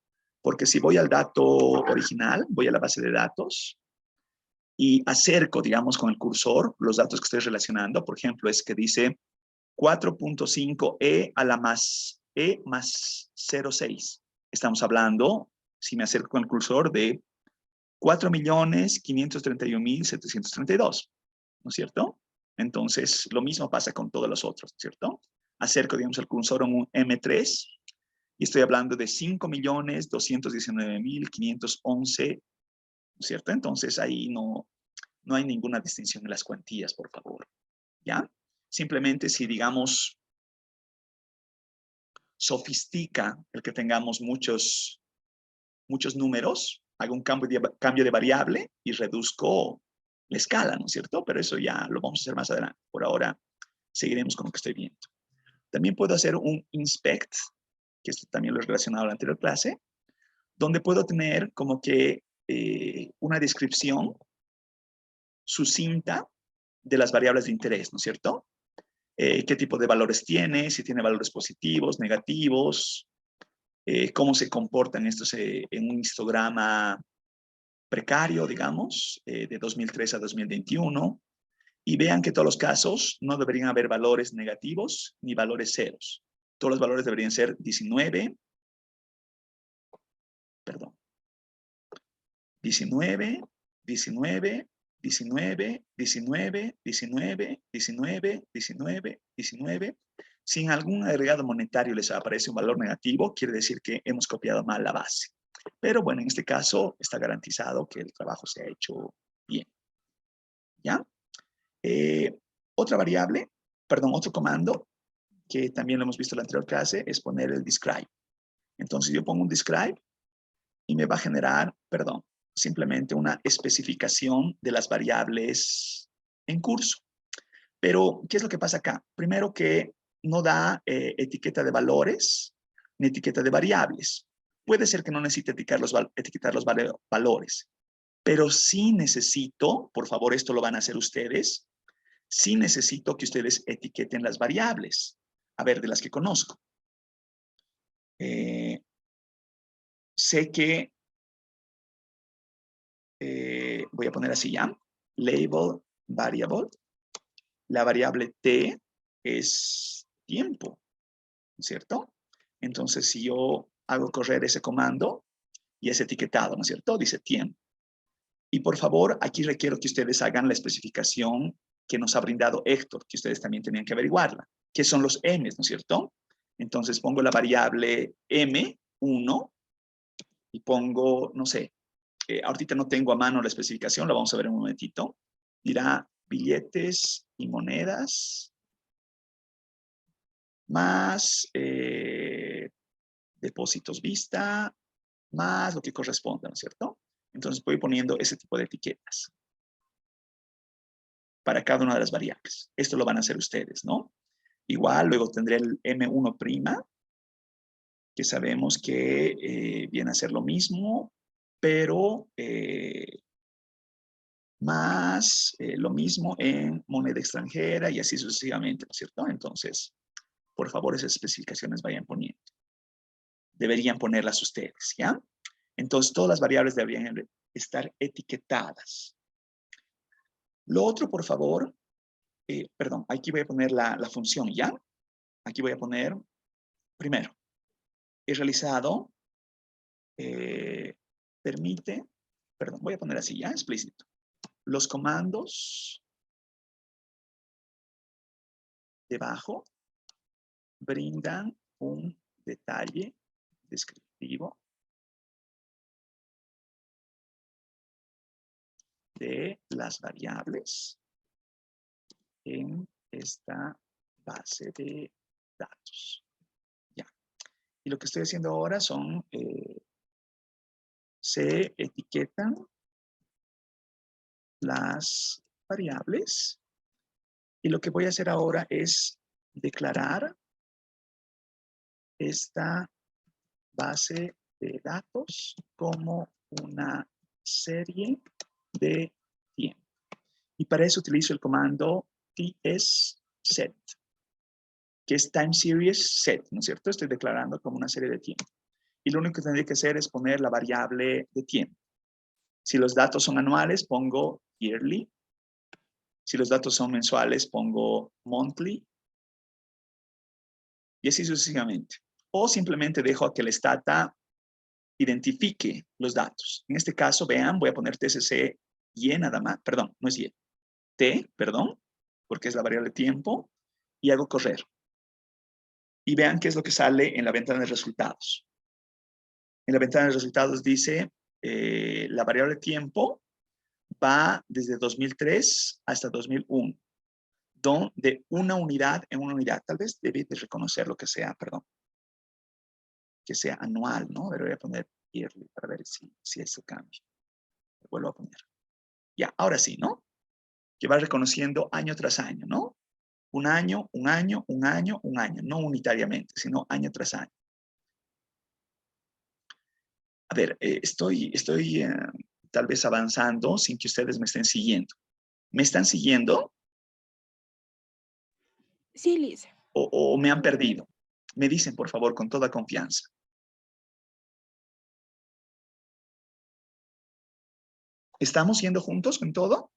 A: Porque si voy al dato original, voy a la base de datos y acerco, digamos, con el cursor los datos que estoy relacionando. Por ejemplo, es que dice 4.5 a la más E más 0,6. Estamos hablando, si me acerco con el cursor, de 4.531.732, ¿no es cierto? Entonces, lo mismo pasa con todos los otros, ¿no es cierto? Acerco, digamos, el cursor a un M3 y estoy hablando de 5.219.511, ¿no es cierto? Entonces, ahí no hay ninguna distinción en las cuantías, por favor, ¿ya? Simplemente si, digamos, sofistica el que tengamos muchos números, hago un cambio de variable y reduzco la escala, ¿no es cierto? Pero eso ya lo vamos a hacer más adelante. Por ahora seguiremos con lo que estoy viendo. También puedo hacer un inspect, que esto también lo he relacionado a la anterior clase, donde puedo tener como que una descripción sucinta de las variables de interés, ¿no es cierto? Qué tipo de valores tiene, si tiene valores positivos, negativos, cómo se comportan estos en un histograma precario, digamos, de 2003 a 2021, y vean que en todos los casos no deberían haber valores negativos ni valores ceros. Todos los valores deberían ser 19, 19, 19, 19, 19, 19, 19, 19, 19. Si en algún agregado monetario les aparece un valor negativo, quiere decir que hemos copiado mal la base. Pero bueno, en este caso está garantizado que el trabajo se ha hecho bien. ¿Ya? Otra variable, otro comando que también lo hemos visto en la anterior clase es poner el describe. Entonces yo pongo un describe y me va a generar, simplemente una especificación de las variables en curso. Pero, ¿qué es lo que pasa acá? Primero que no da etiqueta de valores ni etiqueta de variables. Puede ser que no necesite etiquetar los valores, pero sí necesito, por favor, esto lo van a hacer ustedes, sí necesito que ustedes etiqueten las variables. A ver, de las que conozco. sé que, voy a poner así ya, label variable. La variable t es tiempo, ¿cierto? Entonces, si yo hago correr ese comando y es etiquetado, ¿no es cierto? Dice tiempo. Y por favor, aquí requiero que ustedes hagan la especificación que nos ha brindado Héctor, que ustedes también tenían que averiguarla. ¿Qué son los m's, no es cierto? Entonces pongo la variable m1 y pongo, no sé, ahorita no tengo a mano la especificación, la vamos a ver en un momentito. Dirá billetes y monedas más depósitos vista más lo que corresponda, ¿no es cierto? Entonces voy poniendo ese tipo de etiquetas para cada una de las variables. Esto lo van a hacer ustedes, ¿no? Igual luego tendré el M1', que sabemos que viene a ser lo mismo, pero más lo mismo en moneda extranjera y así sucesivamente, ¿no es cierto? Entonces, por favor, esas especificaciones vayan poniendo. Deberían ponerlas ustedes, ¿ya? Entonces, todas las variables deberían estar etiquetadas. Lo otro, por favor, perdón, aquí voy a poner la función, ¿ya? Aquí voy a poner, primero, he realizado, permite, perdón, voy a poner así, ¿ya? Explícito. Los comandos debajo brindan un detalle descriptivo de las variables en esta base de datos. Ya. Y lo que estoy haciendo ahora son, se etiquetan las variables y lo que voy a hacer ahora es declarar esta base de datos como una serie de tiempo. Y para eso utilizo el comando tsset, que es time series set, ¿no es cierto? Estoy declarando como una serie de tiempo. Y lo único que tendría que hacer es poner la variable de tiempo. Si los datos son anuales, pongo yearly. Si los datos son mensuales, pongo monthly. Y así sucesivamente. O simplemente dejo a que el stata identifique los datos. En este caso, vean, voy a poner tcc y nada más. Perdón, no es y. T, perdón, porque es la variable tiempo. Y hago correr. Y vean qué es lo que sale en la ventana de resultados. En la ventana de resultados dice la variable tiempo va desde 2003 hasta 2001. De una unidad en una unidad. Tal vez debí de reconocer lo que sea, perdón. Que sea anual, ¿no? Pero voy a poner yearly para ver si eso cambia. Lo vuelvo a poner. Ya, ahora sí, ¿no? Que va reconociendo año tras año, ¿no? Un año, un año, un año, un año. No unitariamente, sino año tras año. A ver, estoy tal vez avanzando sin que ustedes me estén siguiendo. ¿Me están siguiendo?
F: Sí, Liz.
A: ¿O me han perdido? Me dicen, por favor, con toda confianza. ¿Estamos yendo juntos con todo?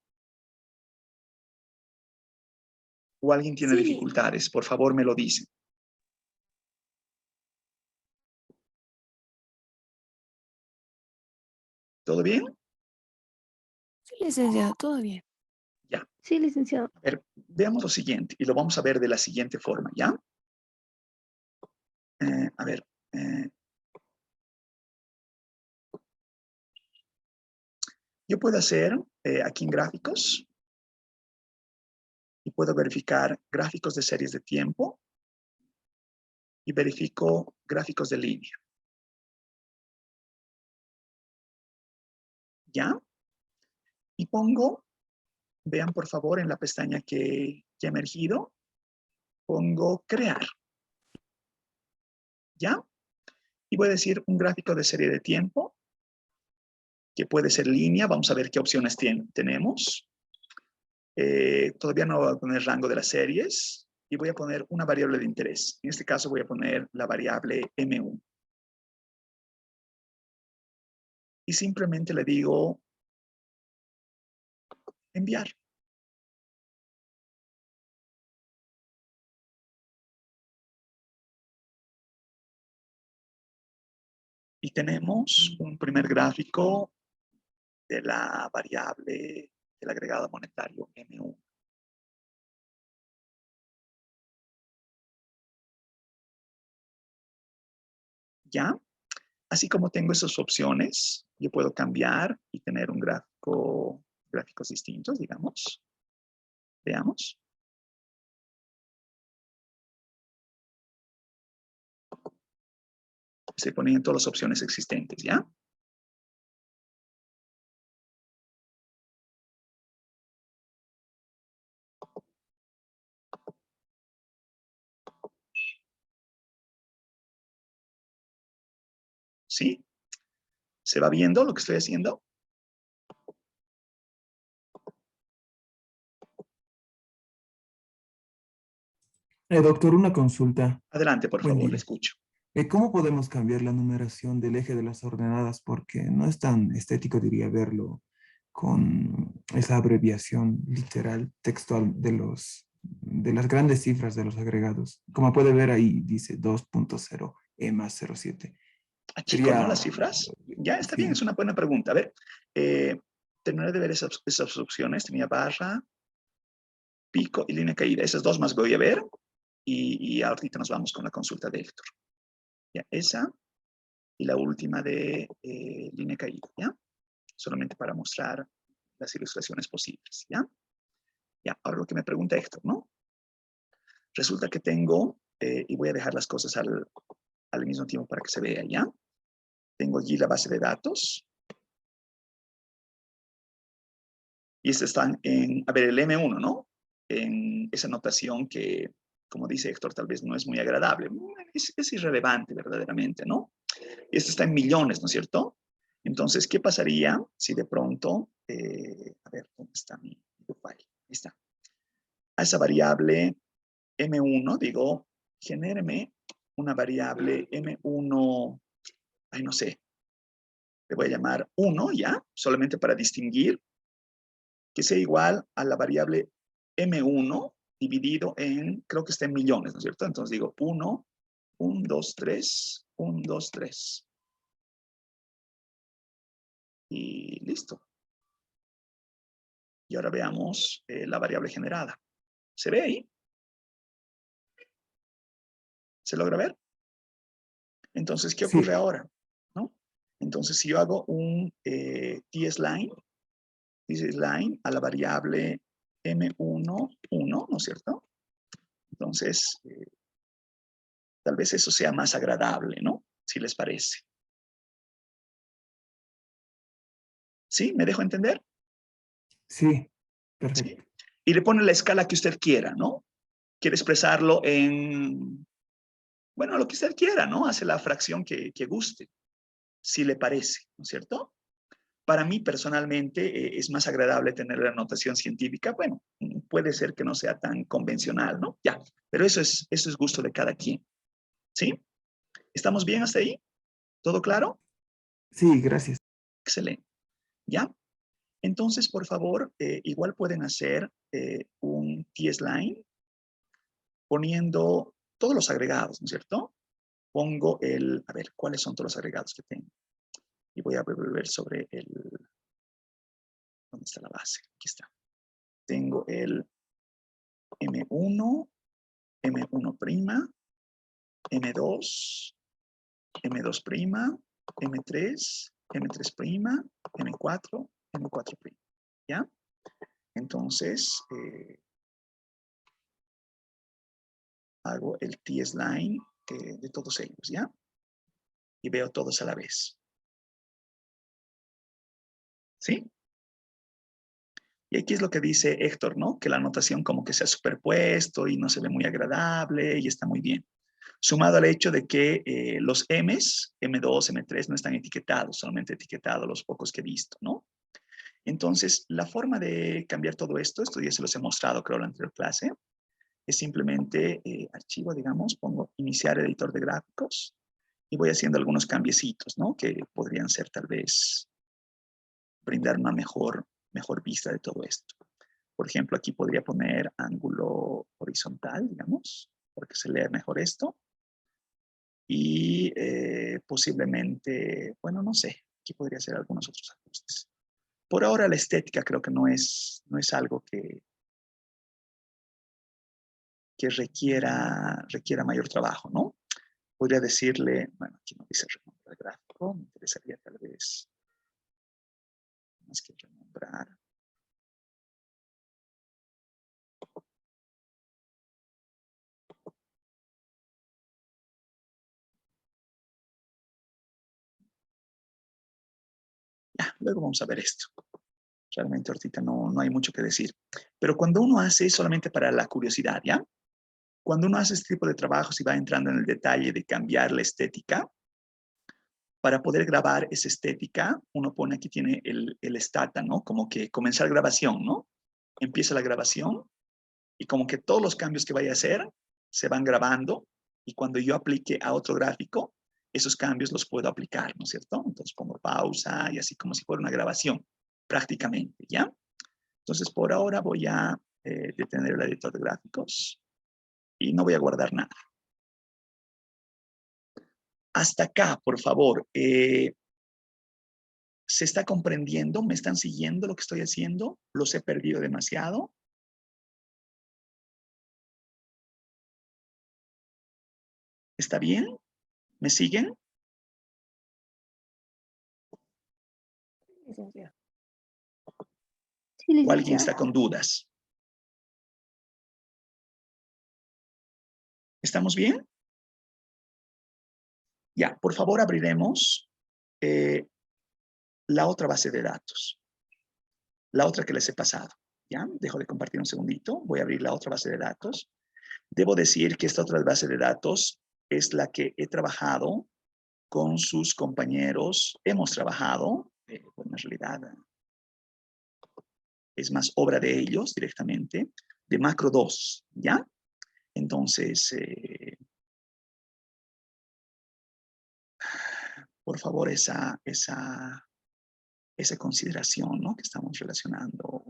A: ¿O alguien tiene
F: Sí,
A: dificultades? Por favor, me lo dicen. ¿Todo bien?
G: Sí, licenciado, todo bien.
A: Ya.
G: Sí, licenciado.
A: A ver, veamos lo siguiente y lo vamos a ver de la siguiente forma, ¿ya? A ver. Yo puedo hacer aquí en gráficos y puedo verificar gráficos de series de tiempo y verifico gráficos de línea. ¿Ya? Y pongo, vean por favor en la pestaña que ha emergido, pongo crear. ¿Ya? Y voy a decir un gráfico de serie de tiempo, que puede ser línea. Vamos a ver qué opciones tenemos. Todavía no voy a poner rango de las series y voy a poner una variable de interés. En este caso voy a poner la variable M1. y simplemente le digo enviar. Y tenemos un primer gráfico de la variable del agregado monetario M1. ¿Ya? Así como tengo esas opciones, yo puedo cambiar y tener un gráficos distintos, digamos. Veamos. Estoy poniendo todas las opciones existentes, ¿ya? ¿Sí? ¿Se va viendo lo que estoy haciendo?
H: Doctor, una consulta.
A: Adelante, por
H: Buen
A: favor, le
H: día.
A: escucho.
H: ¿Cómo podemos cambiar la numeración del eje de las ordenadas? Porque no es tan estético, diría, verlo con esa abreviación literal, textual de las grandes cifras de los agregados. Como puede ver ahí, dice 2.0 E más 07.
A: Ah, chico, ¿no?
H: Sería,
A: Las cifras. Ya está bien,
H: sí,
A: es una buena pregunta. A ver, terminaré de ver esas opciones. Tenía barra, pico y línea caída. Esas dos más voy a ver. Y ahorita nos vamos con la consulta de Héctor. Ya, esa y la última de línea caída, ¿ya? Solamente para mostrar las ilustraciones posibles, ¿ya? Ya, ahora lo que me pregunta Héctor, ¿no? Resulta que tengo, y voy a dejar las cosas al mismo tiempo para que se vea, ¿ya? Tengo allí la base de datos. Y estas están en, a ver, el M1, ¿no? En esa notación que, como dice Héctor, tal vez no es muy agradable. Es irrelevante verdaderamente, ¿no? Esto está en millones, ¿no es cierto? Entonces, ¿qué pasaría si de pronto, a ver, ¿dónde está mi file? Ahí está. A esa variable M1, digo, genéreme una variable M1, ay, no sé, le voy a llamar 1, ¿ya? Solamente para distinguir, que sea igual a la variable M1 dividido en, creo que está en millones, ¿no es cierto? Entonces digo 1, 1, 2, 3, 1, 2, 3. Y listo. Y ahora veamos la variable generada. ¿Se ve ahí? ¿Se logra ver? Entonces, ¿qué
H: sí,
A: ocurre ahora? ¿No? Entonces, si yo hago un tsline a la variable M1, 1, ¿no es cierto? Entonces, tal vez eso sea más agradable, ¿no? Si les parece. ¿Sí? ¿Me dejo entender?
H: sí,
A: ¿Sí?
H: perfecto.
A: Y le pone la escala que usted quiera, ¿no? Quiere expresarlo en, bueno, lo que usted quiera, ¿no? Hace la fracción que guste, si le parece, ¿no es cierto? Para mí personalmente es más agradable tener la notación científica. Bueno, puede ser que no sea tan convencional, ¿no? Ya, pero eso es gusto de cada quien. ¿Sí? ¿Estamos bien hasta ahí? ¿Todo claro?
H: Sí, gracias.
A: Excelente. ¿Ya? Entonces, por favor, igual pueden hacer un tsline poniendo todos los agregados, ¿no es cierto? Pongo a ver, ¿cuáles son todos los agregados que tengo? Y voy a volver sobre ¿dónde está la base? Aquí está. Tengo el M1, M1', M2, M2', M3, M3', M4, M4'. ¿Ya? Entonces, hago el tsline de todos ellos, ¿ya? Y veo todos a la vez. ¿Sí? Y aquí es lo que dice Héctor, ¿no? Que la anotación como que se ha superpuesto y no se ve muy agradable y está muy bien. Sumado al hecho de que los M's, M2, M3, no están etiquetados, solamente etiquetados los pocos que he visto, ¿no? Entonces, la forma de cambiar todo esto ya se los he mostrado, creo, en la anterior clase, es simplemente archivo, digamos, pongo iniciar editor de gráficos y voy haciendo algunos cambiecitos, ¿no? Que podrían ser tal vez brindar una mejor vista de todo esto. Por ejemplo, aquí podría poner ángulo horizontal, digamos, para que se lea mejor esto. Y posiblemente, bueno, no sé, aquí podría hacer algunos otros ajustes. Por ahora la estética creo que no es algo que requiera mayor trabajo, ¿no? Podría decirle, bueno, aquí no dice renombrar gráfico, me interesaría tal vez más que renombrar. Ya, luego vamos a ver esto. Realmente ahorita no hay mucho que decir. Pero cuando uno hace solamente para la curiosidad, ¿ya? Cuando uno hace este tipo de trabajos y va entrando en el detalle de cambiar la estética, para poder grabar esa estética, uno pone aquí, tiene el stata, ¿no? Como que comenzar grabación, ¿no? Empieza la grabación y como que todos los cambios que vaya a hacer se van grabando y cuando yo aplique a otro gráfico, esos cambios los puedo aplicar, ¿no es cierto? Entonces pongo pausa y así como si fuera una grabación, prácticamente, ¿ya? Entonces por ahora voy a detener el editor de gráficos y no voy a guardar nada. Hasta acá, por favor. ¿Se está comprendiendo? ¿Me están siguiendo lo que estoy haciendo? ¿Los he perdido demasiado? ¿Está bien? ¿Me siguen?
G: Licenciado.
D: Sí,
A: ¿O alguien
D: licenciado.
A: está con dudas? ¿Estamos bien? Ya, por favor abriremos la otra base de datos. La otra que les he pasado. ¿Ya? Dejo de compartir un segundito. Voy a abrir la otra base de datos. Debo decir que esta otra base de datos es la que he trabajado con sus compañeros. Hemos trabajado, bueno, en realidad es más obra de ellos directamente, de Macro 2, ¿ya? Entonces, por favor, esa consideración, ¿no? Que estamos relacionando.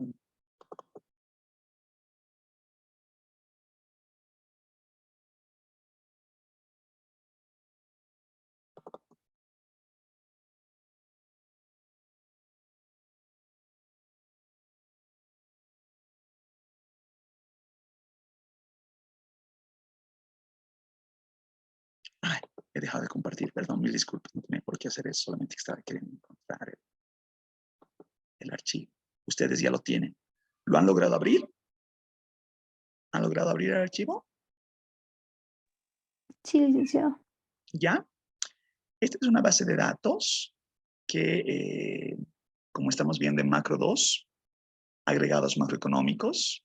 A: Ay, he dejado de compartir, perdón, mil disculpas, no tenía por qué hacer eso, solamente estaba queriendo encontrar el archivo. Ustedes ya lo tienen. ¿Lo han logrado abrir? ¿Han logrado abrir el archivo?
D: Sí, licenciado.
A: ¿Ya? Esta es una base de datos que, como estamos viendo en Macro 2, agregados macroeconómicos,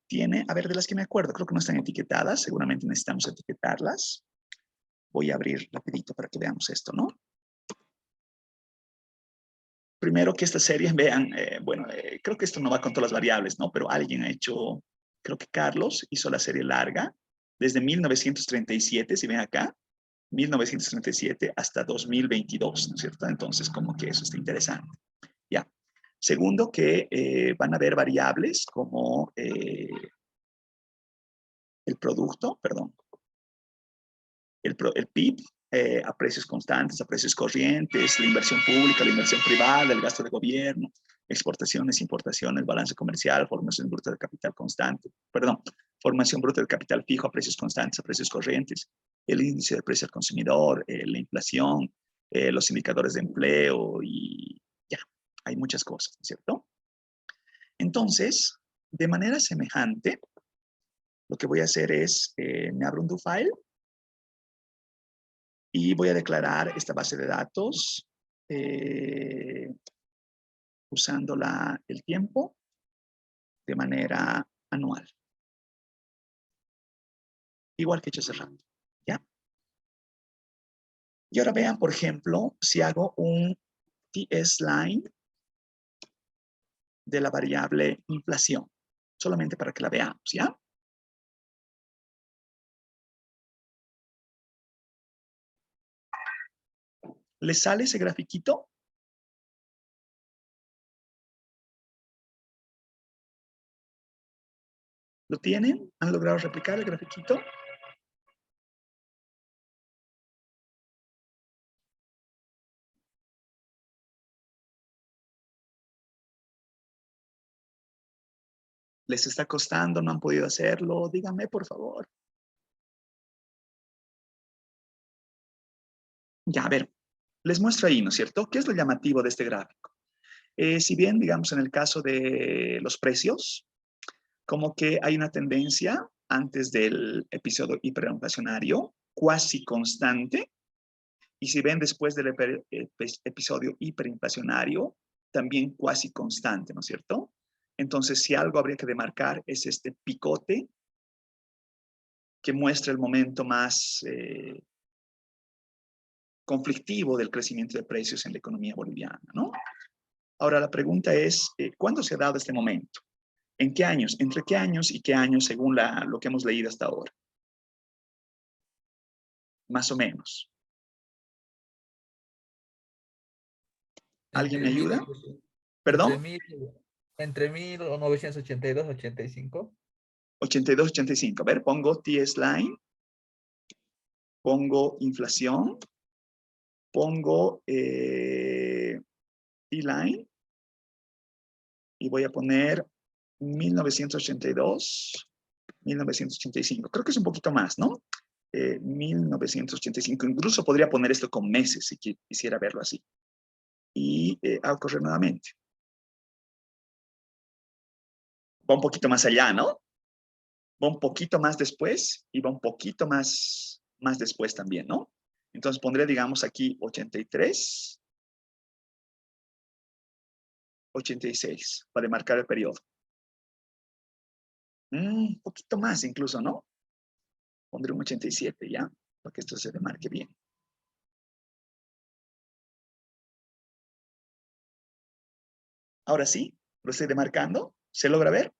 A: tiene, a ver, de las que me acuerdo, creo que no están etiquetadas, seguramente necesitamos etiquetarlas. Voy a abrir rapidito para que veamos esto, ¿no? Primero que esta serie, vean, bueno, creo que esto no va con todas las variables, ¿no? Pero alguien ha hecho, creo que Carlos hizo la serie larga desde 1937, si ven acá, 1937 hasta 2022, ¿no es cierto? Entonces, como que eso está interesante. Ya. Segundo, que van a haber variables como el producto, perdón, el PIB, a precios constantes, a precios corrientes, la inversión pública, la inversión privada, el gasto de gobierno, exportaciones, importaciones, balance comercial, formación bruta de capital constante, perdón, formación bruta de capital fijo a precios constantes, a precios corrientes, el índice de precio al consumidor, la inflación, los indicadores de empleo y ya, hay muchas cosas, ¿cierto? Entonces, de manera semejante, lo que voy a hacer es, me abro un do file y voy a declarar esta base de datos usando el tiempo de manera anual. Igual que he hecho hace rato, ¿ya? Y ahora vean, por ejemplo, si hago un tsLine de la variable inflación, solamente para que la veamos, ¿ya? ¿Les sale ese grafiquito? ¿Lo tienen? ¿Han logrado replicar el grafiquito? ¿Les está costando? ¿No han podido hacerlo? Díganme, por favor. Ya, a ver, les muestro ahí, ¿no es cierto? ¿Qué es lo llamativo de este gráfico? Si bien, digamos, en el caso de los precios, como que hay una tendencia antes del episodio hiperinflacionario, cuasi constante, y si ven después del episodio hiperinflacionario, también cuasi constante, ¿no es cierto? Entonces, si algo habría que demarcar es este picote que muestra el momento más conflictivo del crecimiento de precios en la economía boliviana, ¿no? Ahora, la pregunta es, ¿cuándo se ha dado este momento? ¿En qué años? ¿Entre qué años y qué años según lo que hemos leído hasta ahora? Más o menos. ¿Alguien me
C: Entre
A: ayuda?
C: 1900 entre
A: ¿Perdón?
C: mil, entre 1982 85.
A: 82, 85. A ver, pongo TS line, pongo inflación, pongo T-line y voy a poner 1982, 1985. Creo que es un poquito más, ¿no? 1985. Incluso podría poner esto con meses si quisiera verlo así. Y hago correr nuevamente. Va un poquito más allá, ¿no? Va un poquito más después y va un poquito más después también, ¿no? Entonces pondré, digamos, aquí 83, 86 para demarcar el periodo. Un poquito más incluso, ¿no? Pondré un 87 ya, para que esto se demarque bien. Ahora sí, lo estoy demarcando. ¿Se logra ver?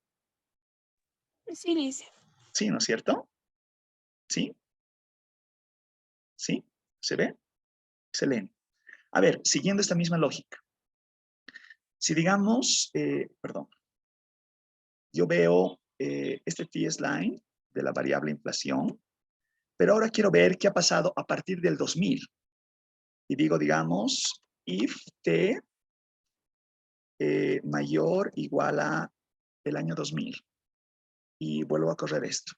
G: Sí, dice.
A: Sí, ¿no es cierto? Sí. ¿Sí? ¿Se ve? Excelente. A ver, siguiendo esta misma lógica. Si digamos, perdón, yo veo este TS line de la variable inflación, pero ahora quiero ver qué ha pasado a partir del 2000. Y digo, digamos, if t mayor igual a el año 2000. Y vuelvo a correr esto.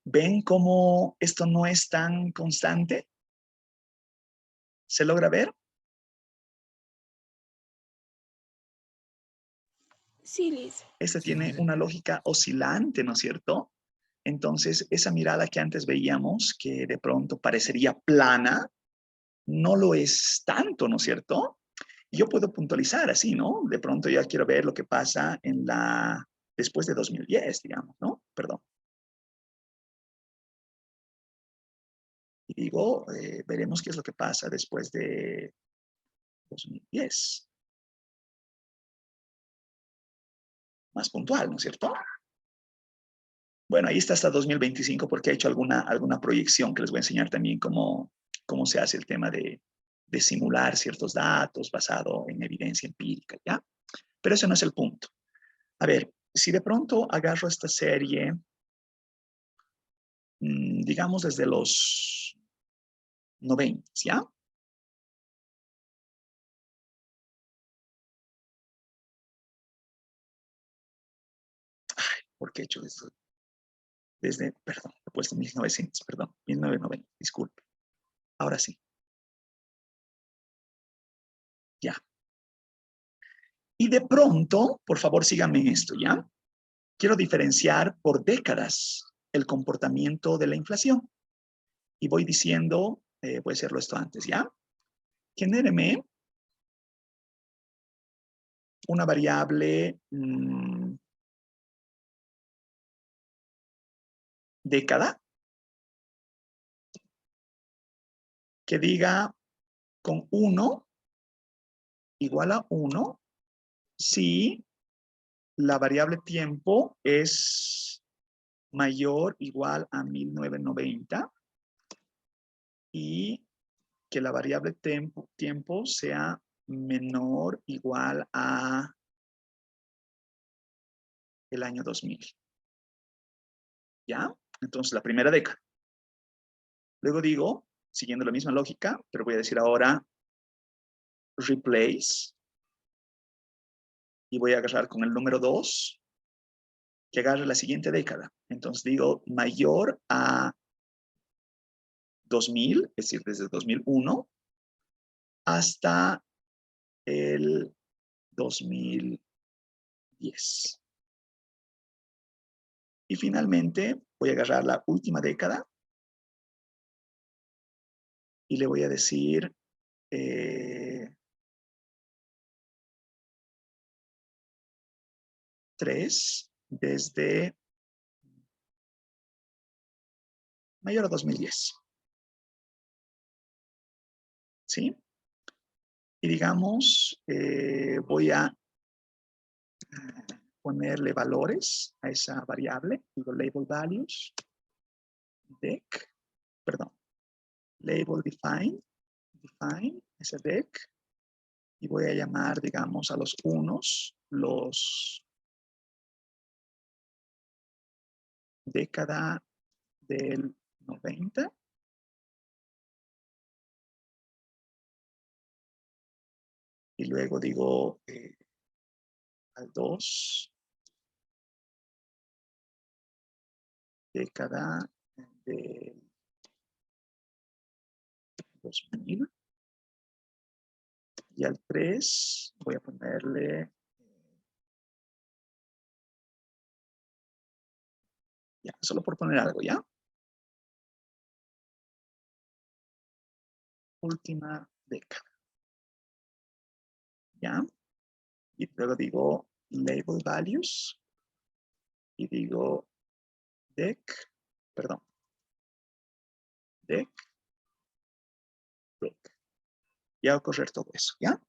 A: ¿Ven cómo esto no es tan constante? ¿Se logra ver?
G: Sí, dice.
A: Esta
C: Sí,
A: tiene
C: sí.
A: una lógica oscilante, ¿no es cierto? Entonces, esa mirada que antes veíamos, que de pronto parecería plana, no lo es tanto, ¿no es cierto? Y yo puedo puntualizar así, ¿no? De pronto ya quiero ver lo que pasa después de 2010, digamos, ¿no? Perdón. Y digo, veremos qué es lo que pasa después de 2010. Más puntual, ¿no es cierto? Bueno, ahí está hasta 2025 porque ha hecho alguna proyección que les voy a enseñar también cómo se hace el tema de simular ciertos datos basado en evidencia empírica, ¿ya? Pero ese no es el punto. A ver, si de pronto agarro esta serie, digamos desde los 90, ¿ya? ¿Por qué he hecho esto? Perdón, he puesto 1900, perdón, 1990, disculpe. Ahora sí. Ya. Y de pronto, por favor, síganme esto, ¿ya? Quiero diferenciar por décadas el comportamiento de la inflación. Y voy diciendo, voy a hacerlo esto antes, ¿ya? Genéreme una variable década que diga con 1 igual a 1 si la variable tiempo es mayor igual a 1990 y que la variable tiempo sea menor igual a el año 2000. ¿Ya? Entonces, la primera década. Luego digo, siguiendo la misma lógica, pero voy a decir ahora replace. Y voy a agarrar con el número 2, que agarre la siguiente década. Entonces digo mayor a 2000, es decir, desde 2001 hasta el 2010. Y finalmente voy a agarrar la última década y le voy a decir 3 desde mayor a 2010. ¿Sí? Y digamos, voy a ponerle valores a esa variable. Digo label values, dec, perdón, label define ese dec, y voy a llamar, digamos, a los unos, los década del 90. Y luego digo al 2, década del 2000. Y al 3 voy a ponerle, ya, solo por poner algo, ¿ya? Última década. ¿Ya? Y luego digo label values y digo dec, perdón, dec. Y hago correr todo eso, ¿ya?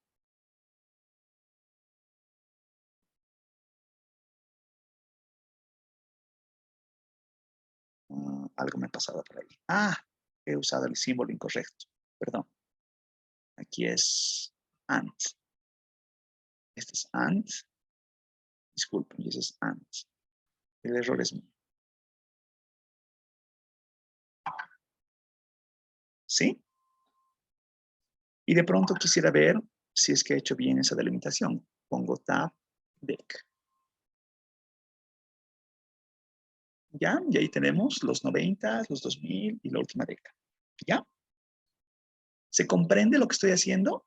A: Algo me ha pasado por ahí. He usado el símbolo incorrecto, perdón. Aquí es AND. Este es AND. Disculpen, ese es AND. El error es mío. ¿Sí? Y de pronto quisiera ver si es que he hecho bien esa delimitación. Pongo tab dec. ¿Ya? Y ahí tenemos los 90, los 2000 y la última década. ¿Ya? ¿Se comprende lo que estoy haciendo?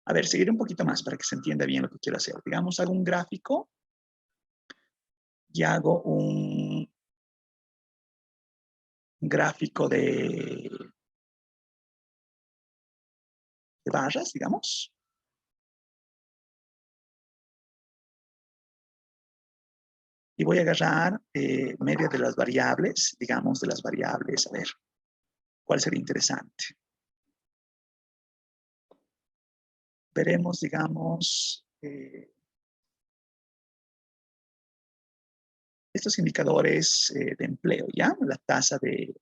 A: A ver, seguiré un poquito más para que se entienda bien lo que quiero hacer. Digamos, hago un gráfico y hago un gráfico de barras, digamos. Y voy a agarrar media de las variables, digamos, de las variables. A ver, ¿cuál sería interesante? Veremos, digamos, estos indicadores de empleo, ¿ya? La tasa de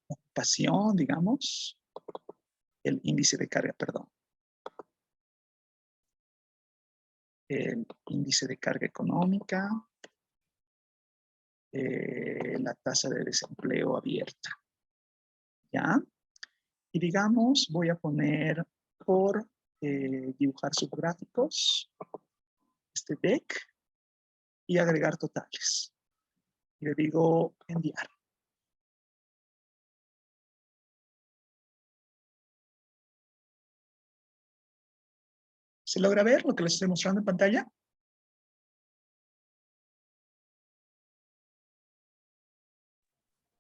A: ocupación, digamos, el índice de carga, perdón. El índice de carga económica, la tasa de desempleo abierta, ¿ya? Y digamos, voy a poner por dibujar subgráficos, este dec, y agregar totales. Y le digo enviar. ¿Se logra ver lo que les estoy mostrando en pantalla?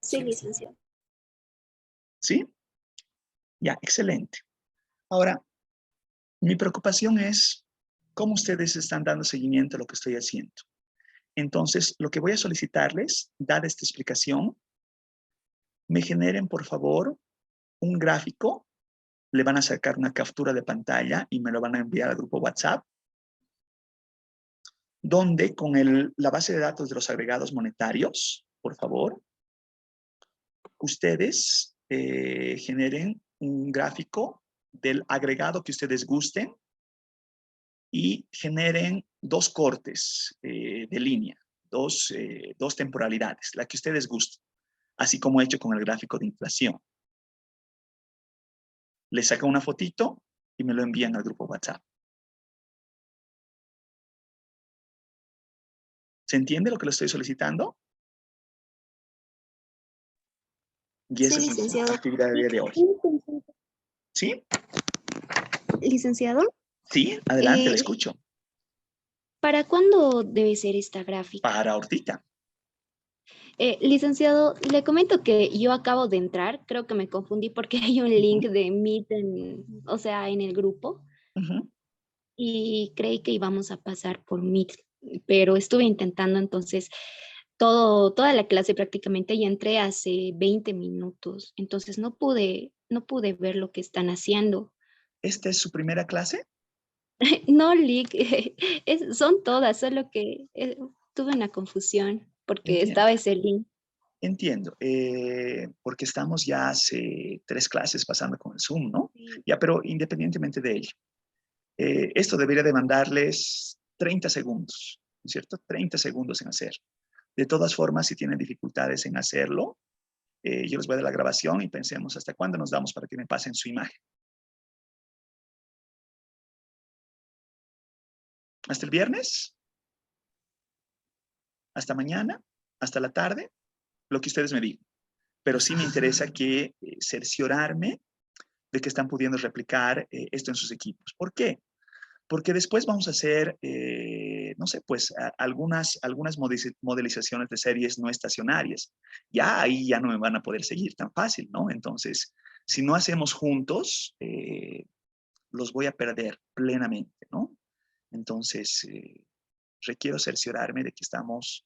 G: Sí, licenciado.
A: ¿Sí? Ya, excelente. Ahora, mi preocupación es cómo ustedes están dando seguimiento a lo que estoy haciendo. Entonces, lo que voy a solicitarles, dada esta explicación, me generen, por favor, un gráfico. Le van a sacar una captura de pantalla y me lo van a enviar al grupo WhatsApp, donde con la base de datos de los agregados monetarios, por favor, ustedes generen un gráfico del agregado que ustedes gusten y generen dos cortes de de línea, dos temporalidades, la que ustedes gusten, así como he hecho con el gráfico de inflación. Le saca una fotito y me lo envían al grupo WhatsApp. ¿Se entiende lo que le estoy solicitando? Y esa
I: Sí,
A: es nuestra
I: licenciado.
A: actividad del día de hoy. ¿Sí?
I: Licenciado,
A: Sí, adelante, le escucho.
I: ¿para cuándo debe ser esta gráfica?
A: Para ahorita.
I: Licenciado, le comento que yo acabo de entrar, creo que me confundí porque hay un link de Meet, o sea, en el grupo, y creí que íbamos a pasar por Meet, pero estuve intentando entonces toda la clase prácticamente y entré hace 20 minutos, entonces no pude ver lo que están haciendo.
A: ¿Esta es su primera clase?
I: No, Lick, son todas, solo que tuve una confusión porque
A: Entiendo.
I: estaba ese link.
A: Entiendo, porque estamos ya hace 3 clases pasando con el Zoom, ¿no?
I: Sí.
A: Ya, pero independientemente de ello, esto debería demandarles 30 segundos, ¿no es cierto? 30 segundos en hacer. De todas formas, si tienen dificultades en hacerlo, yo les voy a dar la grabación y pensemos hasta cuándo nos damos para que me pasen su imagen. ¿Hasta el viernes? ¿Hasta mañana? ¿Hasta la tarde? Lo que ustedes me digan. Pero sí me interesa que cerciorarme de que están pudiendo replicar esto en sus equipos. ¿Por qué? Porque después vamos a hacer, no sé, pues algunas modelizaciones de series no estacionarias. Ya ahí ya no me van a poder seguir tan fácil, ¿no? Entonces, si no hacemos juntos, los voy a perder plenamente, ¿no? Entonces, requiero cerciorarme de que estamos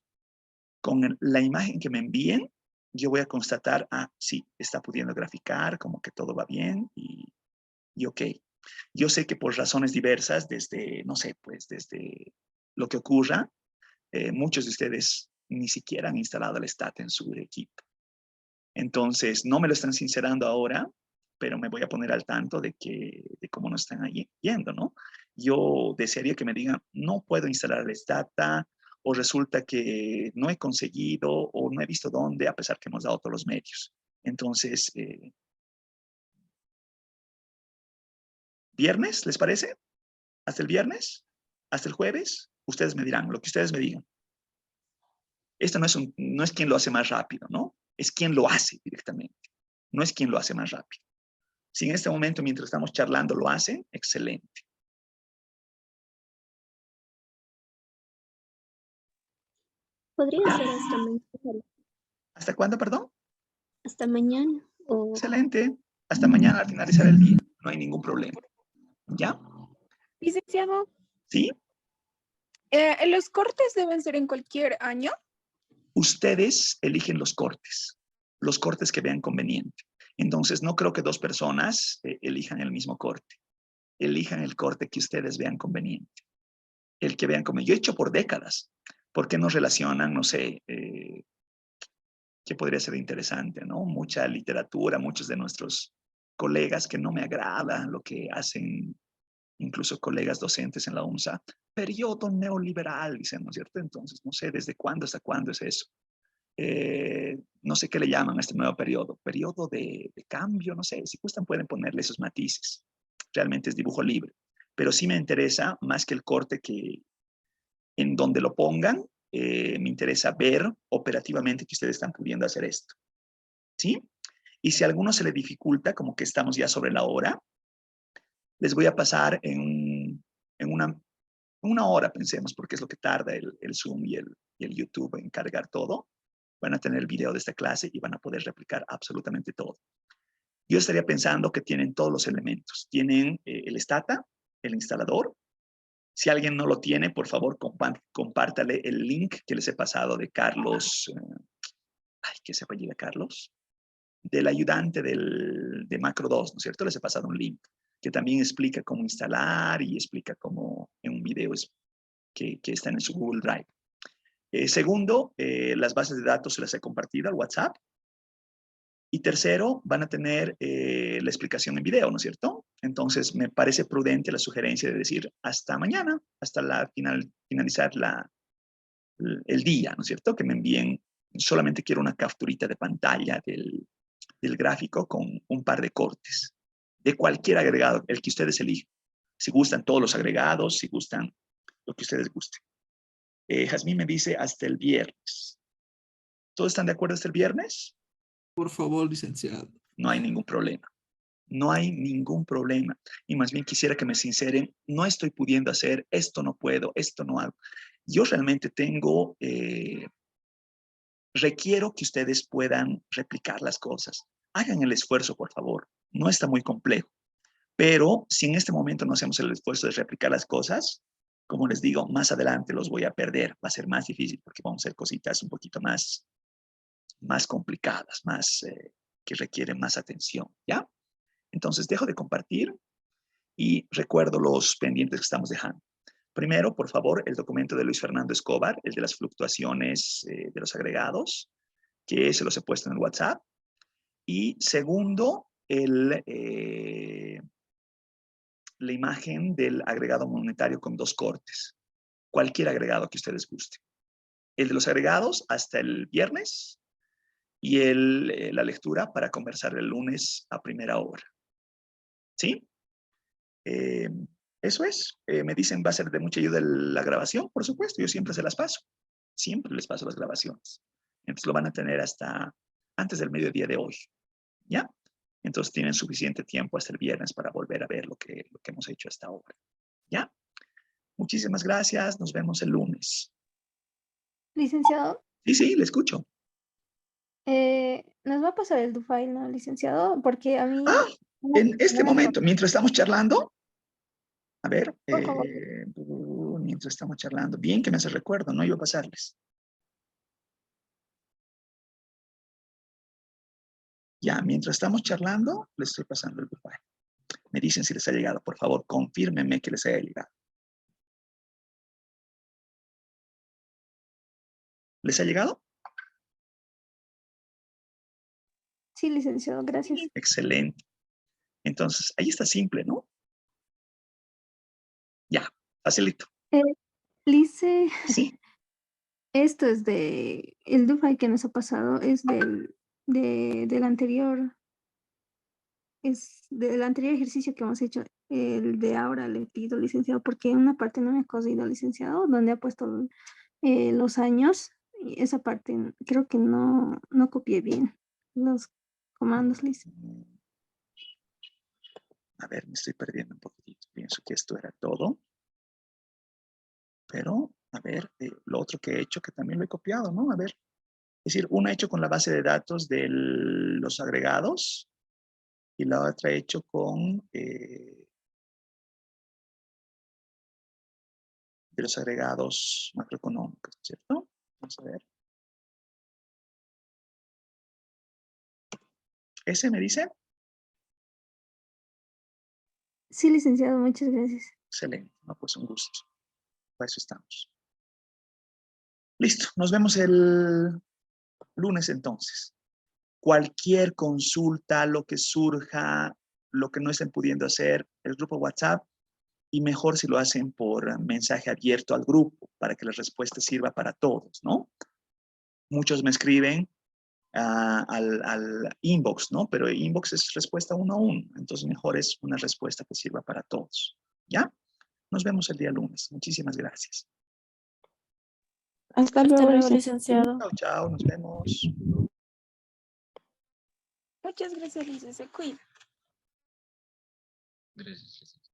A: con la imagen que me envíen. Yo voy a constatar, sí, está pudiendo graficar, como que todo va bien y ok. Yo sé que por razones diversas, desde, no sé, pues desde lo que ocurra, muchos de ustedes ni siquiera han instalado el STAT en su equipo. Entonces, no me lo están sincerando ahora, pero me voy a poner al tanto de cómo nos están yendo, ¿no? Yo desearía que me digan, no puedo instalar el STATA, o resulta que no he conseguido, o no he visto dónde, a pesar que hemos dado todos los medios. Entonces, ¿viernes les parece? ¿Hasta el viernes? ¿Hasta el jueves? Ustedes me dirán, lo que ustedes me digan. Esto no es quien lo hace más rápido, ¿no? Es quien lo hace directamente. No es quien lo hace más rápido. Si en este momento, mientras estamos charlando, lo hacen, excelente.
I: ¿Podría ser hasta mañana?
A: ¿Hasta cuándo, perdón?
I: Hasta mañana.
A: Excelente. Hasta mañana al finalizar el día. No hay ningún problema. ¿Ya?
G: Licenciado,
A: ¿Sí?
G: ¿los cortes deben ser en cualquier año?
A: Ustedes eligen los cortes que vean conveniente. Entonces, no creo que 2 personas elijan el mismo corte. Elijan el corte que ustedes vean conveniente. El que vean conveniente. Yo he hecho por décadas. ¿Por qué no relacionan, no sé, qué podría ser interesante, ¿no? Mucha literatura, muchos de nuestros colegas que no me agrada lo que hacen, incluso colegas docentes en la UNSA. Periodo neoliberal, dicen, ¿no es cierto? Entonces, no sé desde cuándo hasta cuándo es eso. No sé qué le llaman a este nuevo periodo de cambio, no sé, si gustan pueden ponerle esos matices. Realmente es dibujo libre, pero sí me interesa más que el corte que en donde lo pongan, me interesa ver operativamente que ustedes están pudiendo hacer esto, ¿sí? Y si a alguno se le dificulta, como que estamos ya sobre la hora, les voy a pasar en una hora, pensemos, porque es lo que tarda el Zoom y el YouTube en cargar todo. Van a tener el video de esta clase y van a poder replicar absolutamente todo. Yo estaría pensando que tienen todos los elementos. Tienen el Stata, el instalador. Si alguien no lo tiene, por favor, compártale el link que les he pasado de Carlos. ¿Qué se apellida Carlos? Del ayudante de Macro 2, ¿no es cierto? Les he pasado un link que también explica cómo instalar y explica cómo en un video que está en su Google Drive. Segundo, las bases de datos se las he compartido al WhatsApp. Y tercero, van a tener la explicación en video, ¿no es cierto? Entonces, me parece prudente la sugerencia de decir hasta mañana, hasta finalizar el día, ¿no es cierto? Que me envíen, solamente quiero una capturita de pantalla del gráfico con un par de cortes, de cualquier agregado, el que ustedes elijan. Si gustan todos los agregados, si gustan lo que ustedes gusten. Jazmín me dice hasta el viernes. ¿Todos están de acuerdo hasta el viernes?
C: Por favor, licenciado.
A: No hay ningún problema. No hay ningún problema. Y más bien quisiera que me sinceren, no estoy pudiendo hacer, esto no puedo, esto no hago. Yo realmente tengo, requiero que ustedes puedan replicar las cosas. Hagan el esfuerzo, por favor. No está muy complejo. Pero si en este momento no hacemos el esfuerzo de replicar las cosas, como les digo, más adelante los voy a perder. Va a ser más difícil porque vamos a hacer cositas un poquito más complicadas, que requieren más atención, ¿ya? Entonces dejo de compartir y recuerdo los pendientes que estamos dejando. Primero, por favor, el documento de Luis Fernando Escobar, el de las fluctuaciones de los agregados, que se los he puesto en el WhatsApp. Y segundo, la imagen del agregado monetario con 2 cortes. Cualquier agregado que ustedes gusten. El de los agregados hasta el viernes y la lectura para conversar el lunes a primera hora. ¿Sí? Eso es. Me dicen, ¿va a ser de mucha ayuda la grabación? Por supuesto, yo siempre se las paso. Siempre les paso las grabaciones. Entonces lo van a tener hasta antes del mediodía de hoy. ¿Ya? Entonces tienen suficiente tiempo hasta el viernes para volver a ver lo que hemos hecho hasta ahora. ¿Ya? Muchísimas gracias. Nos vemos el lunes.
G: Licenciado.
A: Sí, le escucho.
G: Nos va a pasar el DoFile, ¿no, licenciado? Porque a mí...
A: En este momento, mientras estamos charlando, a ver,
G: por favor.
A: mientras estamos charlando, bien que me hace recuerdo, no iba a pasarles. Ya, mientras estamos charlando, les estoy pasando el DoFile. Me dicen si les ha llegado, por favor, confírmenme que les haya llegado. ¿Les ha llegado?
G: Sí, licenciado, gracias.
A: Excelente. Entonces, ahí está simple, ¿no? Ya, facilito.
G: Lice,
A: sí.
G: Esto es el DoFile que nos ha pasado, es del anterior, es del anterior ejercicio que hemos hecho. El de ahora le pido, licenciado, porque en una parte no me ha cosido, licenciado, donde ha puesto los años, y esa parte creo que no copié bien los comandos, licenciado.
A: A ver, me estoy perdiendo un poquitito. Pienso que esto era todo. Pero, a ver, lo otro que he hecho, que también lo he copiado, ¿no? A ver. Es decir, una he hecho con la base de datos de los agregados y la otra he hecho con de los agregados macroeconómicos, ¿cierto? Vamos a ver. ¿Ese me dice?
G: Sí, licenciado, muchas gracias.
A: Excelente, no, pues un gusto. Para eso estamos. Listo, nos vemos el lunes entonces. Cualquier consulta, lo que surja, lo que no estén pudiendo hacer, el grupo WhatsApp, y mejor si lo hacen por mensaje abierto al grupo, para que la respuesta sirva para todos, ¿no? Muchos me escriben al inbox, ¿no? Pero inbox es respuesta 1 a 1, entonces mejor es una respuesta que sirva para todos, ¿ya? Nos vemos el día lunes. Muchísimas gracias.
D: Hasta luego, licenciado.
A: Chao, chao, nos vemos.
G: Muchas gracias, licenciado. Se cuida.
C: Gracias.